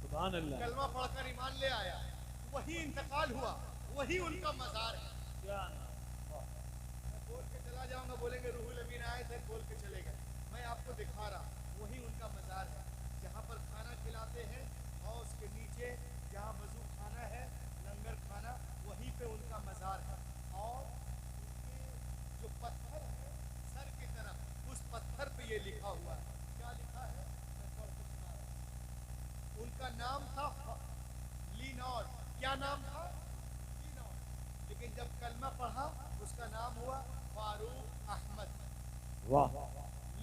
सुभान अल्लाह, कलमा पढ़कर ईमान ले आया, वही इंतकाल हुआ, वही उनका मजार है। क्या मैं बोल के चला जाऊंगा, बोलेंगे रूहुल अमीन आए थे, बोल के चले गए। मैं आपको दिखा रहा, वही उनका मजार है, जहाँ पर खाना खिलाते हैं और उसके नीचे जहाँ वजू खाना है, लंगर खाना, वहीं पे उनका मजार है। और उनके जो पत्थर है सर की तरफ, उस पत्थर पे ये लिखा हुआ है। क्या लिखा है? मैं पढ़ के सुना रहा हूं। उनका नाम था लीनॉर्ड। क्या नाम था? लीनॉर्ड। लेकिन जब कलमा पढ़ा उसका नाम हुआ फारूक अहमद। वाह,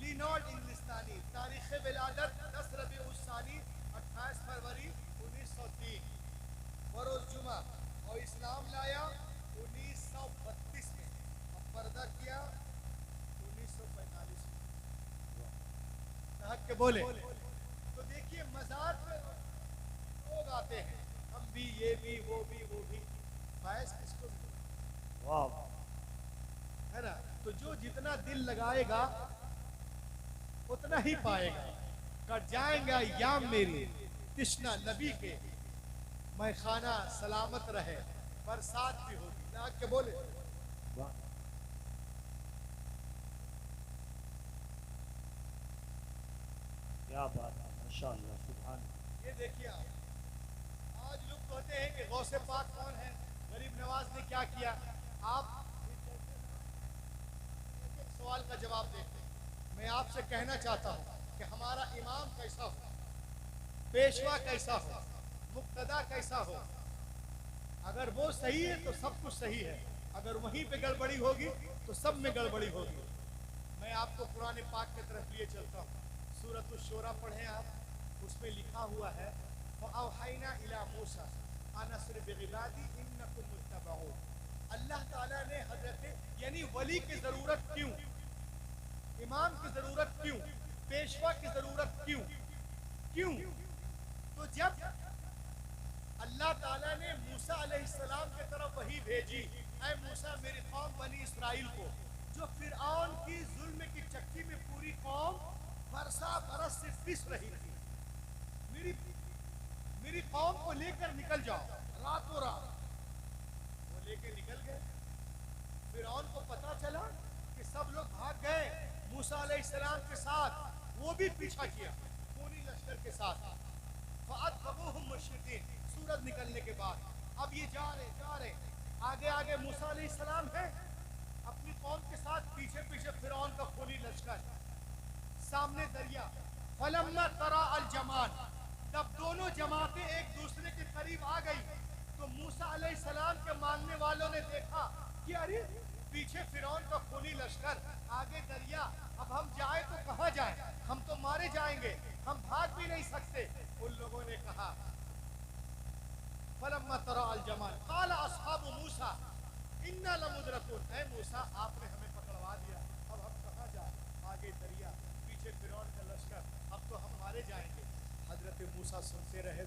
लीनॉर्ड इंग्लिस्तानी। तारीख विलादत 10 रबीउल सानी 28 फरवरी 1903, बरोज जुमा। और इस्लाम लाया 1932 में, और पर्दा किया 1945 में। के बोले तो देखिए, मजार पे लोग आते हैं, हम भी, ये भी, वो भी, वो भी। बायस किसको भी वाह, है ना। तो जो जितना दिल लगाएगा उतना ही पाएगा। कट जाएगा याम मेरी तिश्ना नबी के, मैं खाना सलामत रहे, बरसात भी होगी। नाक के बोले वाह, क्या बात है, माशाअल्लाह, सुभान अल्लाह। ये देखिए आप, आज लोग कहते हैं कि गौसे पाक कौन है, गरीब नवाज ने क्या किया। आप एक सवाल का जवाब देते हैं। मैं आपसे कहना चाहता हूं कि हमारा इमाम कैसा हो, पेशवा कैसा हो, मुक्तदा कैसा हो। अगर वो सही है तो सब कुछ सही है, अगर वहीं पे गड़बड़ी होगी तो सब में गड़बड़ी होगी। मैं आपको कुरान पाक की तरफ लिए चलता हूँ। सूरत शुरा पढ़ें आप, उसमें लिखा हुआ है फ़अौहैना इला मूसा अन अस्रि बिइबादी इन्नकुम मुत्तबऊन। अल्लाह ताला ने हजरत, यानी वली की जरूरत क्यों, इमाम की जरूरत क्यों, पेशवा की जरूरत क्यों, क्यों? तो जब अल्लाह ताला ने मूसा अलैहिस्सलाम की तरफ वही भेजी, ऐ मूसा मेरी कौम बनी इसराइल को, जो फिरऔन की जुल्म की चक्की में पूरी कौम बरसा बरस से पिस रही थी, मेरी कौम को लेकर निकल जाओ रातों रात। वो लेकर निकल गए। फिरऔन को पता चला कि सब लोग भाग गए मूसा अलैहिस्सलाम के साथ, वो भी पीछा किया खूनी लश्कर के साथ। फ़अतबऊहुम मुशरिकीन, सूरज निकलने के बाद अब ये जा रहे, आगे आगे मूसा अलैहिस्सलाम है अपनी कौम के साथ, पीछे पीछे फिरौन का खूनी लश्कर, सामने दरिया। फलम्मा तरा अल जमान, जब दोनों जमातें एक दूसरे के करीब आ गई तो मूसा अलैहिस्सलाम के मानने वालों ने देखा कि अरे पीछे फिरौन का खूनी लश्कर, आगे दरिया, अब हम जाए तो कहाँ जाए, हम तो मारे जाएंगे, हम भाग भी नहीं सकते। उन लोगों ने कहा फलम्मा तरा अल जमान क़ाल अस्हाबु मूसा इन्ना लमुद्रकून, ऐ मूसा आपने हमें पकड़वा दिया, अब हम कहाँ जाए, आगे दरिया, पीछे फिरौन का लश्कर, अब तो हम मारे जाएंगे। हजरत मूसा सुनते रहे,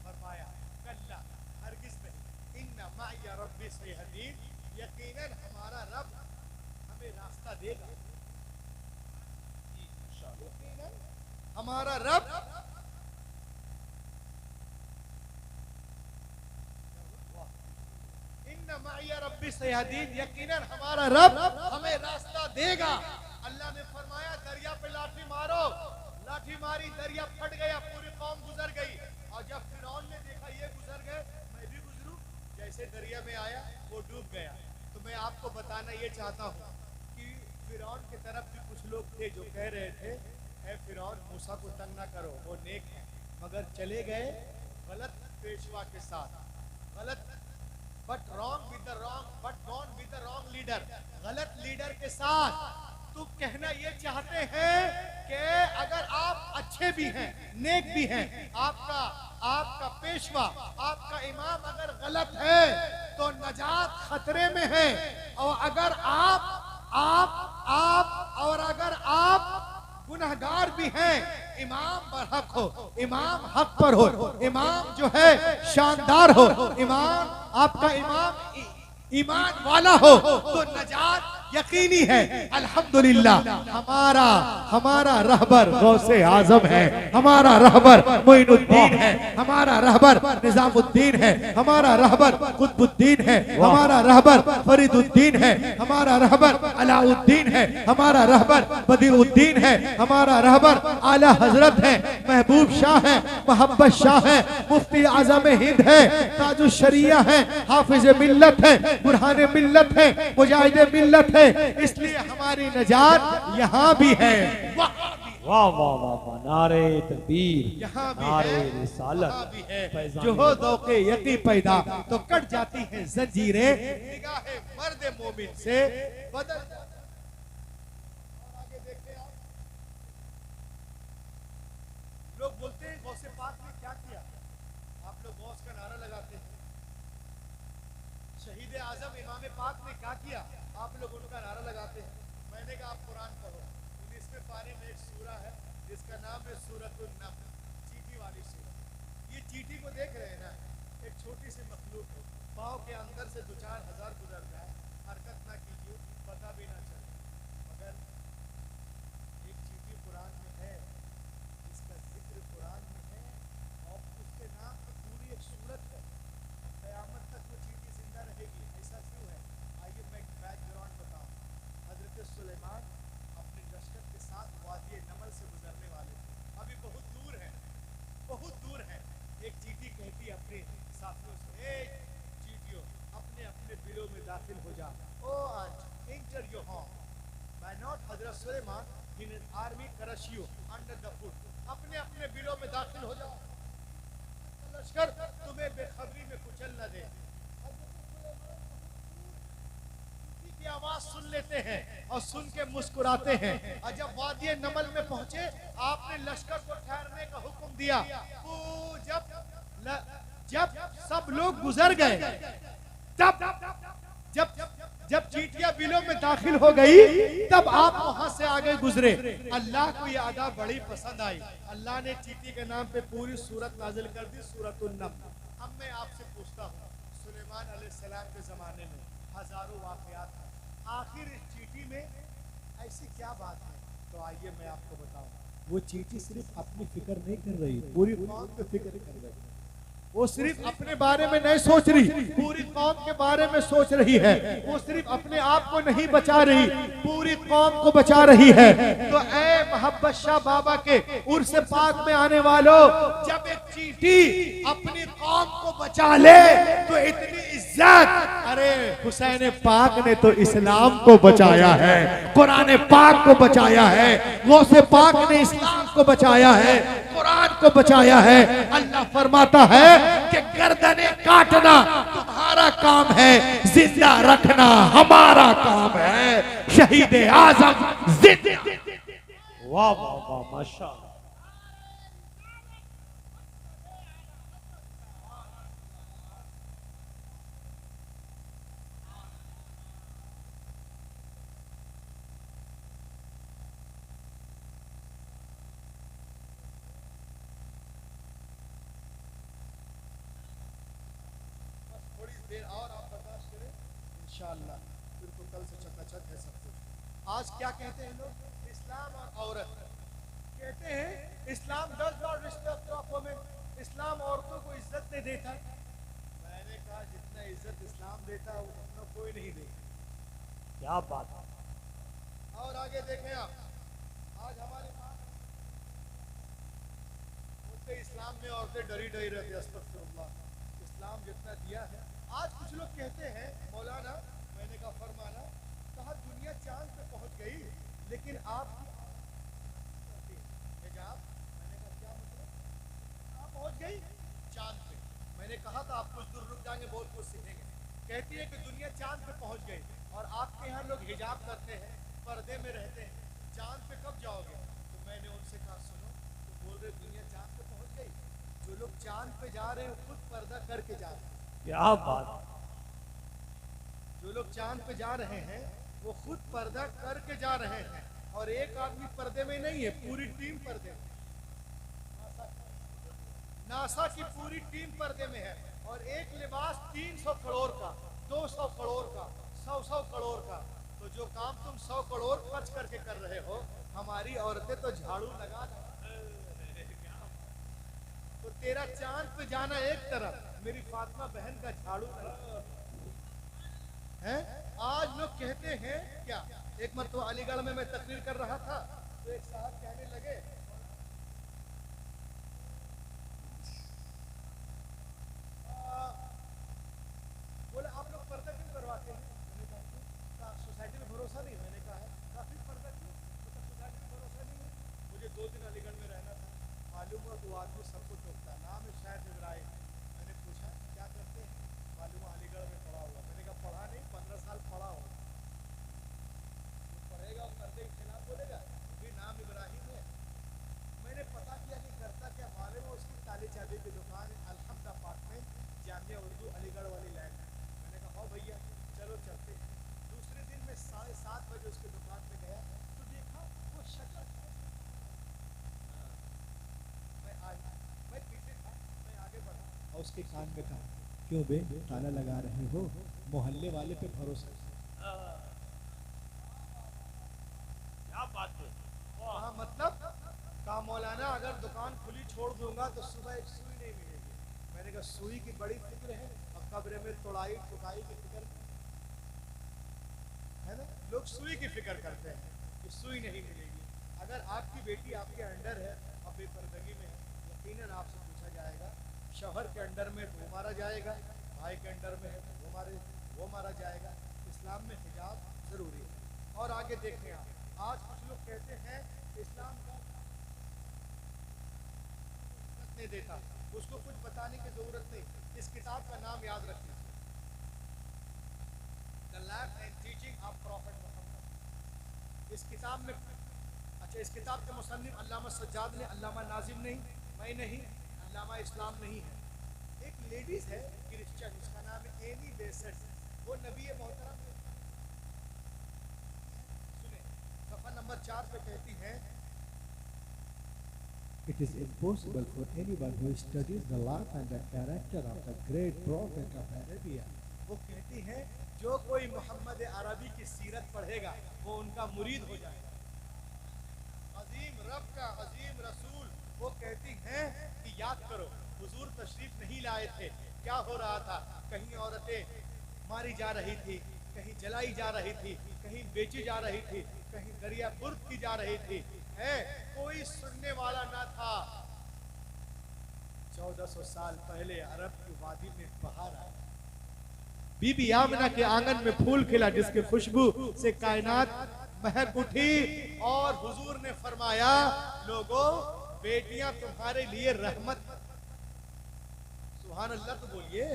फरमाया कल्ला, हरगिज़ नहीं, इन्ना माइया रब्बी सयहदीन, यकीनन हमारा रब हमें रास्ता देगा, यकीनन हमारा रब इन्ना माइया रब्बी सयहदीन, यकीनन हमारा रब हमें रास्ता देगा। अल्लाह ने फरमाया दरिया पे लाठी मारो, लाठी मारी, दरिया फट गया, पूरी कौम गुजर गई। और जब फिरौन ने देखा ये गुजर गए, मैं भी गुजरूं, जैसे दरिया में आया वो डूब गया। तो मैं आपको बताना ये चाहता हूँ कि फिरौन की तरफ भी कुछ लोग थे जो कह रहे थे ऐ फिरौन मूसा को तंग ना करो, वो नेक है, मगर चले गए गलत पेशवा के साथ, गलत but wrong with the wrong, but gone with the wrong leader, गलत लीडर के साथ। तो कहना ये चाहते हैं कि अगर आप अच्छे भी हैं, नेक भी हैं, आपका पेशवा, आपका इमाम अगर गलत है तो नजात खतरे में है। और अगर आप आप और अगर आप गुनहगार भी हैं, इमाम बरहक हो, इमाम हक पर हो, इमाम जो है शानदार हो, इमाम आपका इमाम ईमान वाला हो, तो नजात यकीनी है। अल्हम्दुलिल्लाह हमारा रहबर गौसे आजम है, हमारा रहबर मोइनुद्दीन है, हमारा रहबर निजामुद्दीन है, हमारा रहबर कुतुबुद्दीन है, हमारा रहबर फरीदुद्दीन है, हमारा रहबर अलाउद्दीन है, हमारा रहबर बदीउद्दीन है, हमारा रहबर आला हजरत है, महबूब शाह है, मोहब्बत शाह है, मुफ्ती आजम हिंद है, ताजुल शरिया है, हाफिज मिल्लत है, बुरहान मिल्लत है, मुजाहिद मिल्लत है। इसलिए हमारी नजात यहाँ भी है, वहाँ भी है। वाह वाह वाह वाह, नारे तकबीर, यहाँ भी नारे है, रिसालत, वहाँ भी है। फैज़ान जो हो दौके यकी पैदा तो कट जाती है जंजीरें, निगाहे मर्द मोमिन से बदल जाती है। और आगे देखते हैं आप, लोग बोलते हैं गौसे पाक ने क्या किया, आप लोग गौस का नारा लगाते हैं। शहीद आजम इमाम पाक ने क्या किया, आप लोग उनका नारा लगाते हैं। मैंने कहा आप कुरान पढ़ो, 19वें पारे में एक सूरा है जिसका नाम है सूरतुन नम्ल, चींटी वाली सूरत। ये चींटी को देख रहे हैं ना, एक छोटी सी मखलूक है, पाँव के अंदर से 2-4 हजार गुजर जाए, हरकत ना कीजिए, पता भी ना चले, मगर एक चींटी कुरान में है, जिसका जिक्र कुरान में है और उसके नाम पे पूरी एक सूरत है। क़यामत तक वो चींटी जिंदा रहेगी। ऐसा क्यों है? आइए मैं बैकग्राउंड बताऊं। हजरत सुलेमान अपने लश्कर के साथ वादी नमल से गुजरने वाले थे, अभी बहुत दूर है, बहुत दूर है। एक चींटी कहती अपने साथियों से, ए चींटियों, अपने अपने बिलों में दाखिल हो जा। ओ आज enter your home by not Hazrat Suleman in army crush you under the foot, अपने अपने बिलों में दाखिल हो जाओ, लश्कर तुम्हें बेखबरी में कुचल न दे। की आवाज सुन लेते हैं और सुन के मुस्कुराते हैं। और जब वादी नमल में पहुंचे, आपने लश्कर को ठहरने का हुक्म दिया। जब सब लोग गुजर गए, जब चींटियां बिलों में दाखिल हो गई, तब आप वहां से आगे गुजरे। अल्लाह को यह अदा बड़ी पसंद आई, अल्लाह ने चींटी के नाम पे पूरी सूरत नाजिल कर दी, सूरतुन नम्ल। अब मैं आपसे पूछता हूँ, सुलेमान अलैहिस्सलाम के जमाने में हजारों वाकयात हैं, आखिर इस चींटी में ऐसी क्या बात है? तो आइए मैं आपको बताऊं, वो चींटी सिर्फ अपनी फिक्र नहीं कर रही, पूरी कौम पे फिक्र कर रही है। वो सिर्फ अपने बारे में नहीं सोच रही, पूरी कौम के बारे में सोच रही है। वो सिर्फ अपने आप को नहीं बचा रही, पूरी कौम को बचा रही है। तो ऐ मोहब्बत शाह बाबा के उर्स पाक में आने वालों, जब एक चींटी अपनी कौम को बचा ले तो इतनी इज्जत, अरे हुसैन पाक ने तो इस्लाम को बचाया है, कुरान पाक को बचाया है, गौसे पाक ने इस्लाम को बचाया है, कुरान को बचाया है। अल्लाह फरमाता है कि गर्दनें काटना तुम्हारा काम है, जिंदा रखना हमारा काम है। शहीद आजम जिंदा। वाह वाह वाह, माशाअल्लाह। इंशाअल्लाह फिर तो कल से चकाचक है सब कुछ। आज क्या कहते हैं लोग, इस्लाम और औरत कहते हैं, Islam does not respect of women, इस्लाम औरतों को इज्जत नहीं देता। मैंने कहा जितना इज्जत इस्लाम देता है उतना कोई नहीं देता। क्या बात है। और आगे देखें आप, आज हमारे पास इस्लाम में औरतें डरी डरी रहती है, अस्तगफिरुल्लाह। इस्लाम जितना दिया है, आज कुछ लोग कहते हैं मौलाना, मैंने कहा फरमाना, कहा दुनिया चांद पे पहुंच गई, लेकिन आप हिजाब, मैंने कहा क्या मतलब, आप पहुंच गई चांद पे। मैंने कहा था आप कुछ दूर रुक जाएंगे, बहुत कुछ सीखेंगे। कहती है कि दुनिया चांद पे पहुंच गई और आपके यहाँ लोग हिजाब करते हैं, पर्दे में रहते हैं, चांद पे कब जाओगे? तो मैंने उनसे कहा सुनो, तो बोल रहे दुनिया चांद पे पहुंच गई, जो लोग चांद पे जा रहे हैं खुद पर्दा करके जा रहे हैं। क्या बात। जो लोग चांद पे जा रहे हैं वो खुद पर्दा करके जा रहे हैं और एक आदमी पर्दे में नहीं है, पूरी टीम पर्दे में। नासा की पूरी टीम पर्दे में है और एक लिबास 300 करोड़ का, 200 करोड़ का, 100 करोड़ का। तो जो काम तुम 100 करोड़ खर्च करके कर रहे हो, हमारी औरतें तो झाड़ू लगा, तो तेरा चांद पे जाना एक तरफ, मेरी फातिमा बहन का झाड़ू है। आज लोग कहते हैं क्या, एक मरतबा अलीगढ़ में मैं तकरीर कर रहा था तो एक साहब कहने लगे, बोले आप लोग पर्दा क्यों करवाते हैं? मैंने कहा सोसाइटी में भरोसा नहीं। मैंने कहा है काफी पर्दा क्यों? तो सोसाइटी में भरोसा नहीं है। मुझे 2 दिन अलीगढ़ में रहना था, मालूम हुआ 2 आदमी सबको टोकता, नाम है शायद इब्राहिम। मैंने पूछा क्या करते हैं? मालूम हुआ अलीगढ़ में पढ़ा हुआ। मैंने कहा पढ़ा नहीं, 15 साल पढ़ा हो, पढ़ेगा और पर्दे के खिलाफ बोलेगा, भी नाम इब्राहिम है। मैंने पता किया कि करता क्या, मालूम है उसकी ताले चाबी की दुकान है, अलहम्द अपार्टमेंट, जामिया उर्दू अलीगढ़ वाली लाइन है। मैंने कहा हाँ भैया चलो चलते हैं। दूसरे दिन मैं 7:30 बजे उसकी दुकान पे गया तो देखा वो शक्ल, मैं पीछे था, मैं आगे बढ़ा और उसके कान में कहा, क्यों बे ताला लगा रहे हो, मोहल्ले वाले पे भरोसा। क्या बात है। हाँ मतलब कहा मौलाना अगर दुकान खुली छोड़ दूंगा तो सुबह एक सुई नहीं मिलेगी। मैंने कहा सुई की बड़ी फिक्र है और कब्र में तोड़ाई ठुकाई की फिक्र है ना। लोग सुई की फिक्र करते हैं कि सुई नहीं मिलेगी। अगर आपकी बेटी आपके अंडर है और बेपर्दगी में है, यकीनन आपसे पूछा जाएगा। शौहर के अंडर में तो वो मारा जाएगा, भाई के अंडर में है तो वो मारा जाएगा। इस्लाम में हिजाब जरूरी है। और आगे देखें आप, आज कुछ लोग कहते हैं इस्लाम को नहीं देता, उसको कुछ बताने की जरूरत नहीं। इस किताब का नाम याद रखिए, the life and teaching of prophet Muhammad. इस किताब में, अच्छा इस किताब के मुसन्निफ अल्लामा सज्जाद ने, अल्लामा नाजिम नहीं, मैं नहीं, अल्लामा इस्लाम नहीं है। एक लेडीज है क्रिश्चियन, उसका नाम है एनी बेसेंट। वो नबी मोहतरम, सुने सफा नंबर 4 पे कहती है, It is impossible for anyone who studies the life and the character of the great prophet of Arabia. वो कहती है जो कोई मोहम्मद अरबी की सीरत पढ़ेगा वो उनका मुरीद हो जाएगा। अजीम रब का अजीम रसूल, वो कहती हैं कि याद करो हुजूर तशरीफ नहीं लाए थे, क्या हो रहा था, कहीं औरतें मारी जा रही थी, कहीं जलाई जा रही थी, कहीं बेची जा रही थी, कहीं दरिया बुर्द की जा रही थी, है कोई सुनने वाला ना था। 1400 साल पहले अरब की वादी में बहार आया, बीबी आमना के आंगन में फूल खिला जिसके खुशबू से कायनात महक उठी और हुजूर ने फरमाया, लोगों बेटियां तुम्हारे लिए रहमत, सुभान अल्लाह तो बोलिए,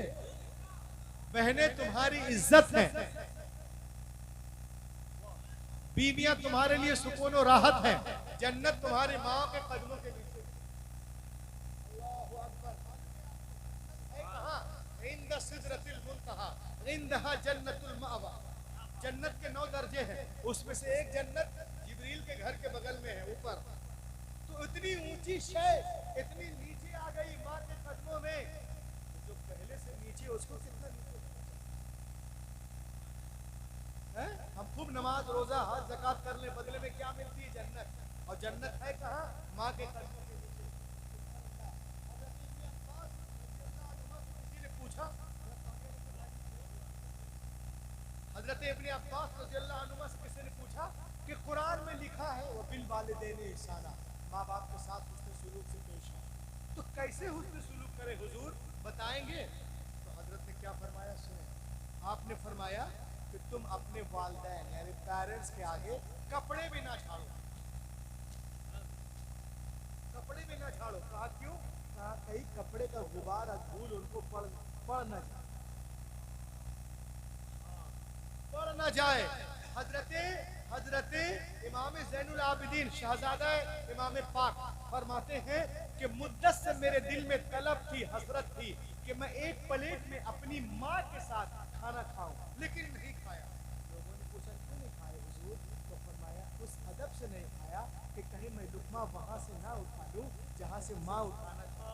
बहनें तुम्हारी इज्जत हैं, बीवियां तुम्हारे लिए सुकून और राहत है, जन्नत तुम्हारी माँ के कदमों के नीचे। अल्लाहु अकबर। कहा इंद सिदरतिल मुंतहा इंदहा जन्नतुल मावा। जन्नत के 9 दर्जे हैं, उसमें से एक जन्नत जिब्रील के घर के बगल में है ऊपर। तो इतनी ऊंची शय इतनी नीचे आ गई माँ के कदमों में, जो पहले से नीचे उसको कितना नीचे है। हम खूब नमाज रोजा हज ज़कात कर ले, बदले में क्या मिलती है? जन्नत। और जन्नत है कहाँ? माँ के कदमों के नीचे। किसी ने पूछा, हजरत इब्ने अब्बास रज़ियल्लाहु अन्हुमा से किसी ने पूछा कि कुरान में लिखा है वो बिल वालिदैन ihसाना, माँ बाप के साथ हुस्न सुलूक से पेश आए, तो कैसे हुस्न सुलूक करे हुजूर, बताएंगे? तो हजरत ने क्या फरमाया सुने, आपने फरमाया कि तुम अपने वालिदैन यानी पेरेंट्स के आगे कपड़े भी ना झाड़ो, कपड़े भी ना झाड़ो। कहा क्यों? कहा कहीं कपड़े का गुबार और धूल उनको पड़ न जाए, पड़ न जाए। हजरत इमाम ज़ैनुल आबिदीन शहजादा इमाम पाक फरमाते हैं कि मुद्दत से मेरे दिल में तलब थी, हसरत थी कि मैं एक प्लेट में अपनी माँ के साथ खाना खाऊं, लेकिन नहीं खाया। लोगों ने पूछा क्यों नहीं खाया? उस अदब से नहीं खाया कि कहीं मैं लुकमा वहां से ना उठा लूं जहां से माँ उठाना था।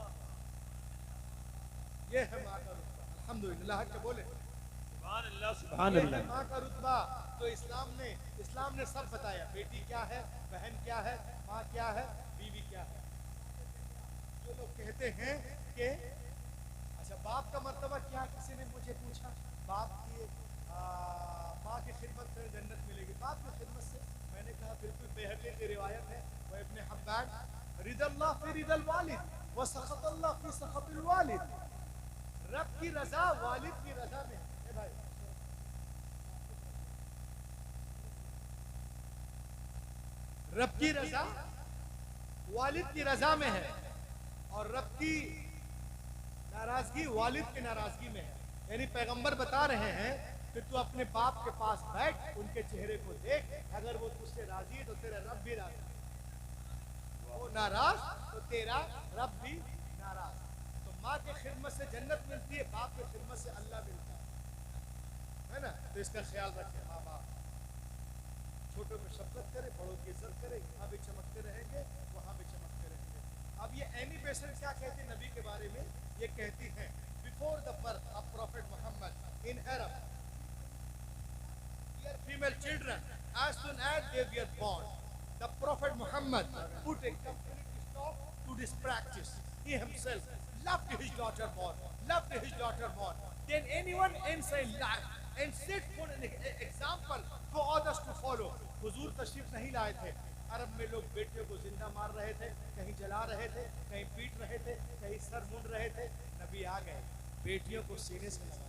ये है माँ का रुतबा। अल्हम्दुलिल्लाह के बोले सुभान अल्लाह, सुभान ये है अल्लाह। माँ का रुतबा। तो इस्लाम ने सब बताया, बेटी क्या है, बहन क्या है, माँ क्या है, बीवी क्या है। जो लोग कहते हैं कि अच्छा बाप का मर्तबा क्या, किसी ने मुझे पूछा, बाप की माँ की खिदमत से जन्नत मिलेगी, बाप की खिदमत से। मैंने कहा बिल्कुल बेहतरीन की रिवायत है, वह इब्ने हब्बान, रिदल्लाह फी रिदल वालिद व सखतल्लाह फी सखतिल वालिद। रब की रजा वालिद की रजा में है भाई। रब की रजा वालिद की रजा में है और रब की नाराजगी वालिद की नाराजगी में है। यानी पैगंबर बता रहे हैं कि तू अपने बाप के पास बैठ, उनके चेहरे को देख, अगर वो तुझसे राजी है तो तेरा रब भी राजी, वो नाराज तो तेरा रब भी नाराज। तो माँ की खिदमत से जन्नत मिलती है, बाप की खिदमत से अल्लाह मिलता है ना। तो इसका ख्याल रखें। माँ बाप छोटों में शफकत करे, बड़ों की इज्जत करे, यहाँ भी चमकते रहेंगे, वहाँ भी चमकते रहेंगे। अब ये एनी बेसेंट क्या कहती है नबी के बारे में? ये कहती है before the birth of prophet Muhammad in Arab, female children, as soon as they were born, the Prophet Muhammad put a complete stop to this practice. He himself loved his daughter more, than anyone else in life, and set for an example for others to follow. हुजूर तशरीफ नहीं लाए थे, अरब में लोग बेटियों को जिंदा मार रहे थे, कहीं जला रहे थे, कहीं पीट रहे थे, कहीं सर मुंड रहे थे। नबी आ गए, बेटियों को सीने से लगाया,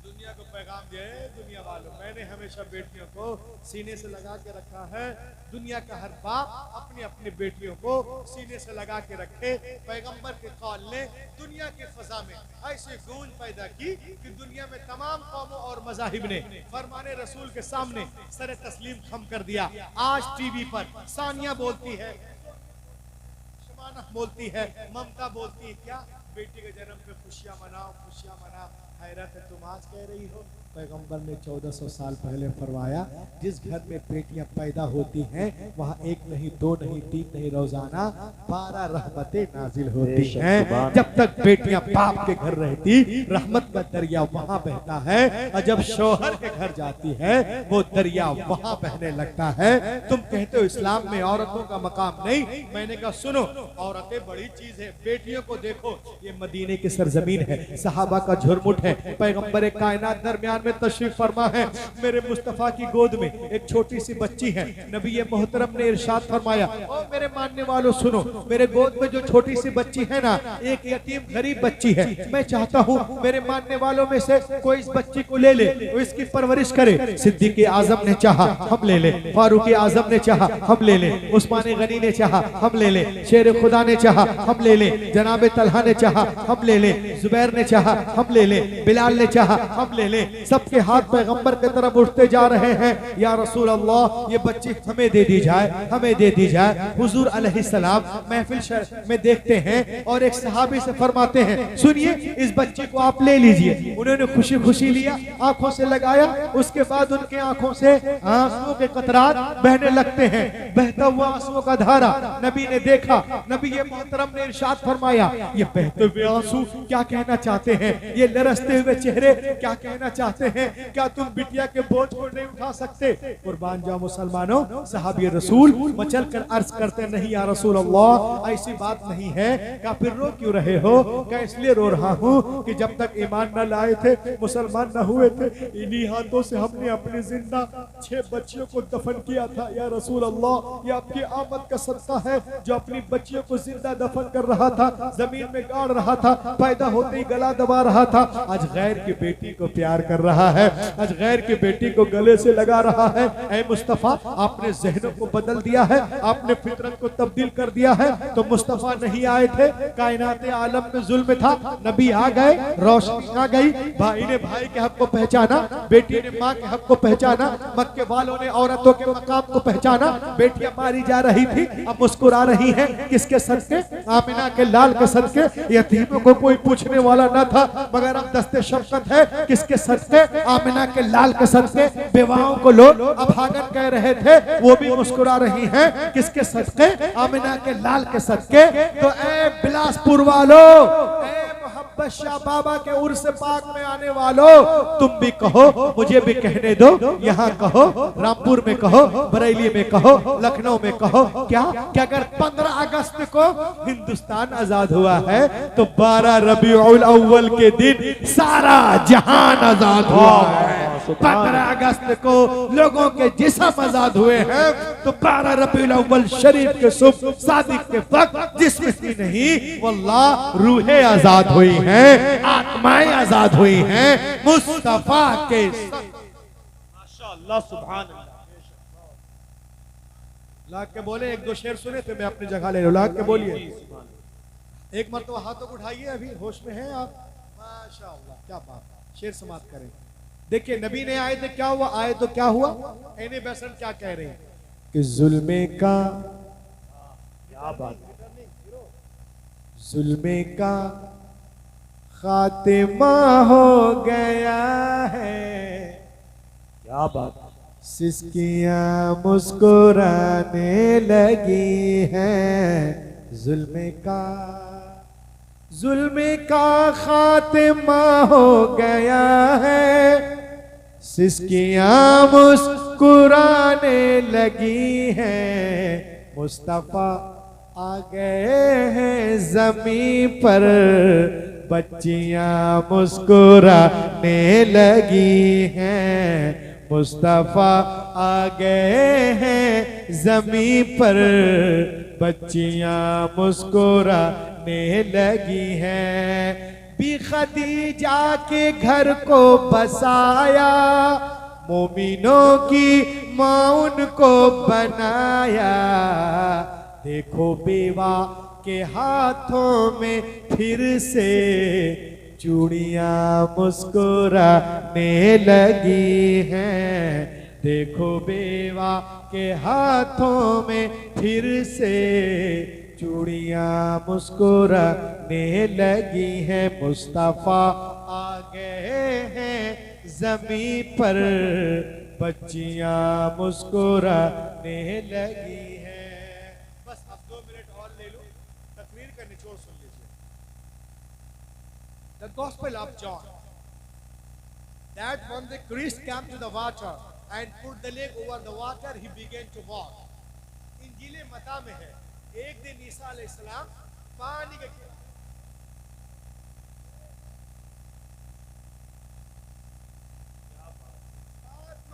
दुनिया को पैगाम दिया, दुनिया वालों मैंने हमेशा बेटियों को सीने से लगा के रखा है। दुनिया का हर बाप अपनी अपनी बेटियों को सीने से लगा के रखे। पैगंबर के कौल ने दुनिया की फजा में ऐसी गूंज पैदा की कि दुनिया में तमाम कौमों और मज़ाहिब ने फरमाने रसूल के सामने सर तस्लीम खम कर दिया। आज टीवी पर सानिया बोलती है, शबाना बोलती है, ममता बोलती है, क्या बेटी के जन्म पे खुशियां मनाओ, खुशियां मनाओ। हैरत है, तुम आज कह रही हो। पैगंबर ने 1400 साल पहले फरमाया, जिस घर में बेटियां पैदा होती हैं वहाँ एक नहीं, दो नहीं, तीन नहीं, रोजाना 12 रहमतें नाजिल होती हैं। जब तक बेटियां बाप के घर रहती, रहमत का दरिया वहाँ बहता है, और जब शौहर के घर जाती है वो दरिया वहाँ बहने लगता है। तुम कहते हो इस्लाम में औरतों का मकाम नहीं, मैंने कहा सुनो, औरतें बड़ी चीज है। बेटियों को देखो, ये मदीने की सरजमीन है, सहाबा का झुरमुट है, पैगंबर कायनात दरमियान में तशरीफ फरमा है। मेरे मुस्तफा की गोद में एक छोटी सी बच्ची है। नबी मोहतरम ने इरशाद फरमाया, ओ मेरे मानने वालों सुनो, मेरे गोद में जो छोटी सी बच्ची है ना, एक यतीम गरीब बच्ची है। मैं चाहता हूँ मेरे मानने वालों में से कोई इस बच्ची को ले ले, इसकी परवरिश करे। सिद्दीक आजम ने चाहा, हम ले ले। फारूक आजम ने चाहा, हम ले ले। उस्मान गनी ने चाहा, हम ले ले। शेर खुदा ने चाहा, हम ले ले। जनाब तलहा ने चाहा, हम ले ले। जुबैर ने चाहा, हम ले ले। बिलाल ने चाहा, हम ले ले। सबके हाथ पैगंबर की तरफ उठते जा रहे हैं, या रसूल अल्लाह ये बच्ची हमें दे दी जाए, हमें दे दी जाए। हुजूर अलैहिस्सलाम महफिल में देखते हैं और एक सहाबी से फरमाते हैं, सुनिए इस बच्ची को आप ले लीजिए। उन्होंने खुशी खुशी लिया, आंखों से लगाया, उसके बाद उनके आंखों से आंसुओं के कतरात बहने लगते हैं। बहता हुआ आंसुओं का धारा नबी ने देखा। नबी मोहतरम ने इरशाद फरमाया, ये बहते हुए आंसू क्या कहना चाहते हैं? ये लरसते हुए चेहरे क्या कहना चाहते हैं? क्या तुम बिटिया के बोझ को नहीं उठा सकते? कुर्बान जाओ मुसलमानों, सहाबी रसूल मचल कर अर्ज करते, नहीं या रसूल अल्लाह ऐसी बात नहीं है। क्या फिर रो क्यों रहे हो? क्या इसलिए रो रहा हूँ कि जब तक ईमान न लाए थे, मुसलमान न हुए थे, इन्हीं हाथों से हमने अपनी जिंदा 6 बच्चियों को दफन किया था। या रसूल अल्लाह ये आपकी आमद का सदका है, जो अपनी बच्चियों को जिंदा दफन कर रहा था, जमीन में गाड़ रहा था, पैदा होते ही गला दबा रहा था, आज गैर की बेटी को प्यार कर रहा है, आज गैर की बेटी को गले से लगा रहा है। ऐ मुस्तफा आपने ज़हनों को बदल दिया है, आपने फितरत को तब्दील कर दिया है। तो मुस्तफा नहीं आए थे, कायनात आलम में जुल्म था, नबी आ गए, रोशनी आ गई। भाई ने भाई के हक को पहचाना, बेटी ने माँ के हक को पहचाना, मक्के वालों ने औरतों के मकाम को पहचाना। बेटियां मारी जा रही थी, अब मुस्कुरा रही हैं, किसके सदके? आमिना के लाल के सदके। यतीमों को कोई पूछने वाला न था, मगर अब दस्ते शफकत है, किसके सदके? सदके, आमिना के लाल के सदके बेवाओं को लोग अभागन कह रहे थे, वो भी मुस्कुरा रही हैं। किसके सदके? आमिना के लाल के सदके। तो ए बिलासपुर वालों, ए मोहब्बत शाह बाबा के उर्स पाक में आने वालों, तुम भी कहो, मुझे भी कहने दो। यहाँ कहो, रामपुर में कहो, बरेली में कहो, लखनऊ में कहो, क्या कि अगर 15 अगस्त को हिंदुस्तान आजाद हुआ है तो 12 रबीउल अव्वल के दिन सारा जहान आजाद हुआ है। 15 अगस्त को लोगों के जिस्म आजाद हुए हैं तो 12 रबीउल अव्वल शरीफ के सुबह सादिक के वक्त जिस्म की नहीं वल्लाह रूहें आजाद हुई हैं, आत्माएं आजाद हुई हैं मुस्तफा के। माशाअल्लाह, सुभान अल्लाह। लाग के बोले, एक दो शेर सुने थे, मैं अपनी जगह ले लूं। लाग के बोलिए एक मरतबा, हाथों को उठाइए, अभी होश में हैं आप? माशाअल्लाह, क्या बात। शेर समाप्त करें। देखिए, नबी ने आए थे, क्या हुआ? आए तो क्या हुआ? एने बेसन क्या कह रहे हैं कि जुल्मे का, क्या बात, जुल्मे का खातिमा हो गया है, क्या बात, सिसकियां मुस्कुराने लगी हैं। जुल्मे का खातिमा हो गया है, सिसकियां मुस्कुराने लगी हैं। मुस्तफा आ गए हैं ज़मीं पर, बच्चियां मुस्कुराने लगी हैं। मुस्तफा आ गए हैं ज़मीं पर, बच्चियां मुस्कुराने लगी हैं। भी खदीजा के घर को बसाया, मोमिनों की माँ उनको बनाया। देखो बेवा के हाथों में फिर से चूड़ियां मुस्कुराने लगी हैं। देखो बेवा के हाथों में फिर से चूड़ियां मुस्कुराने लगी हैं। मुस्तफा आ गए हैं ज़मीं पर, बच्चियां मुस्कुराने लगी हैं। बस अब 2 मिनट और ले लो, तकरीर का निचोड़ सुन लीजिए। The Gospel of John, that when the Christ came to the water and put the leg over the water, he began to walk. इंजील मत्ता में है, एक दिन ईसा अलैहिस्सलाम पानी के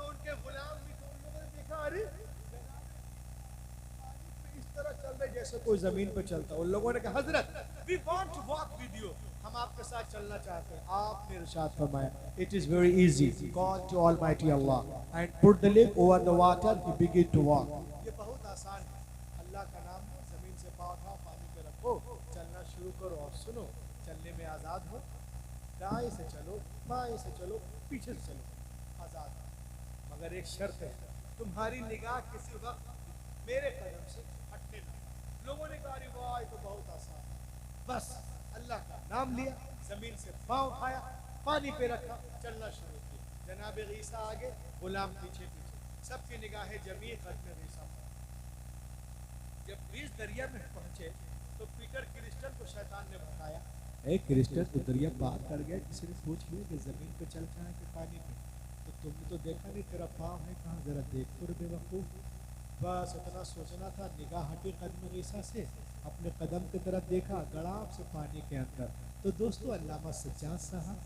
उनके गुलाम भी तो उन लोगों ने देखा, अरे इस तरह चल रहे जैसे कोई जमीन पर चलता। उन लोगों ने कहा, हजरत we want to walk with you, हम आपके साथ चलना चाहते हैं। आपने इरशाद फरमाया, it is very easy, God to almighty Allah and put the leg over the water, he begin to walk. ये बहुत आसान है। अल्लाह का नाम लो, जमीन से पाँव उठाओ, पानी पे रखो, चलना शुरू करो और सुनो, चलने में आजाद हो। दाएं से चलो, बाएं से चलो, पीछे से चलो, आजाद। मगर एक शर्त है, तुम्हारी निगाह किसी वक्त मेरे कदम से हटने ना। लोगों ने कहा, वाह ये तो बहुत आसान है। बस अल्लाह का नाम लिया, जमीन से पाँव उठाया, पानी पे रखा, चलना शुरू किया। जनाब ईसा आगे, गुलाम पीछे पीछे, सबकी निगाहें जमी कदम ईसा पर। जब बीच दरिया में पहुंचे तो पीटर क्रिस्टन को शैतान ने बताया, ए क्रिस्टन तो दरिया पार कर गया, किसी ने पूछ लिया कि जमीन पे चलता है कि पानी पे, तो तुमने तो देखा नहीं, तेरा पाँव है कहाँ, जरा देख तो बेवकूफ। बस इतना सोचना था, निगाह हटी कदम ईसा से, अपने कदम की तरफ देखा, गड़ाम से पानी के अंदर। तो दोस्तों, अल्लामा सज्जाद साहब,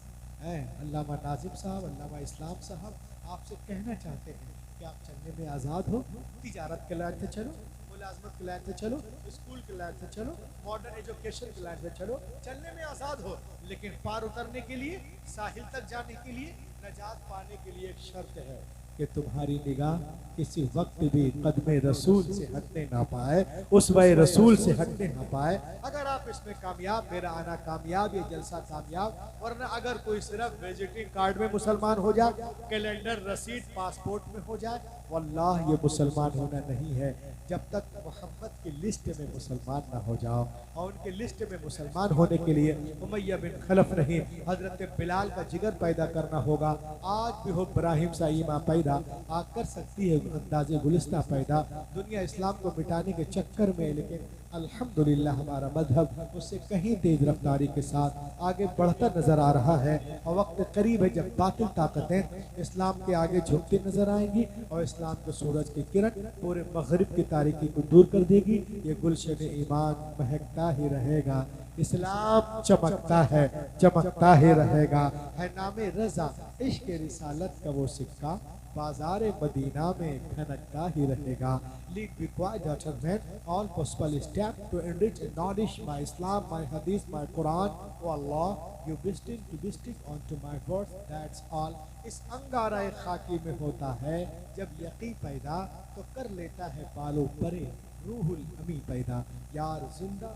अल्लामा नाजिम साहब, अल्लामा इस्लाम साहब आपसे कहना चाहते हैं कि आप चलने में आज़ाद हो। तिजारत के लाइन से चलो, मुलाजमत के लाइन से चलो, स्कूल के लाइन से चलो, मॉडर्न एजुकेशन के लाइन से चलो, चलने में आज़ाद हो। लेकिन पार उतरने के लिए, साहिल तक जाने के लिए, नजात पाने के लिए एक शर्त है कि तुम्हारी निगाह किसी वक्त भी कदमे रसूल से हटने ना पाए, उस वही रसूल से हटने ना पाए। अगर आप इसमें कामयाब, मेरा आना कामयाब, ये जलसा कामयाब। वरना अगर कोई सिर्फ विजिटिंग कार्ड में मुसलमान हो जाए, कैलेंडर, रसीद, पासपोर्ट में हो जाए, वल्लाह ये मुसलमान होना नहीं है जब तक मोहम्मद की लिस्ट में मुसलमान ना हो जाओ। और उनके लिस्ट में मुसलमान होने के लिए उमैया बिन खलफ नहीं, हजरत बिलाल का जिगर पैदा करना होगा। आज भी हो इब्राहिम सा ईमान पैदा आ कर सकती है अंदाज़े गुलिस्ता पैदा दुनिया इस्लाम को मिटाने के चक्कर में, लेकिन अल्हम्दुलिल्लाह हमारा मजहब उससे कहीं तेज रफ्तारी के साथ आगे बढ़ता नजर आ रहा है। और वक्त करीब है जब बातिल ताकतें इस्लाम के आगे झुकती नजर आएंगी और इस्लाम के सूरज की किरण पूरे मगरिब की तारीकी को दूर कर देगी। ये गुलशन ईमान महकता ही रहेगा, इस्लाम चमकता है, चमकता ही रहेगा। है नामे रजा इश्क रिसालत का वो सिक्का बाजार मदीना में खनकता ही रहेगा। Lead be quiet, daughter men. All possible steps to enrich and nourish my Islam, my Hadith, my Quran. Oh Allah, you bestowed to bestow onto my words. That's all. इस अंगारा खाकी में होता है जब यकी पैदा तो कर लेता है बालों परे रूहुल अमी पैदा। यार जिंदा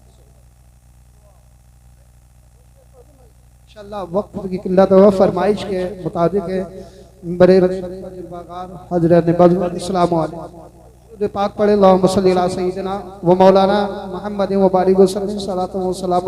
इंशाअल्लाह वक्त की किल्लत व फरमाइश के मुताबिक बड़े हजरत ने अस्सलाम वालेकुम पाक पढ़े अल्लाहुम्मा सल्ली अला सय्यिदिना व मौलाना मुहम्मद व बारिक वसल्लम सल्लल्लाहु अलैहि वसल्लम।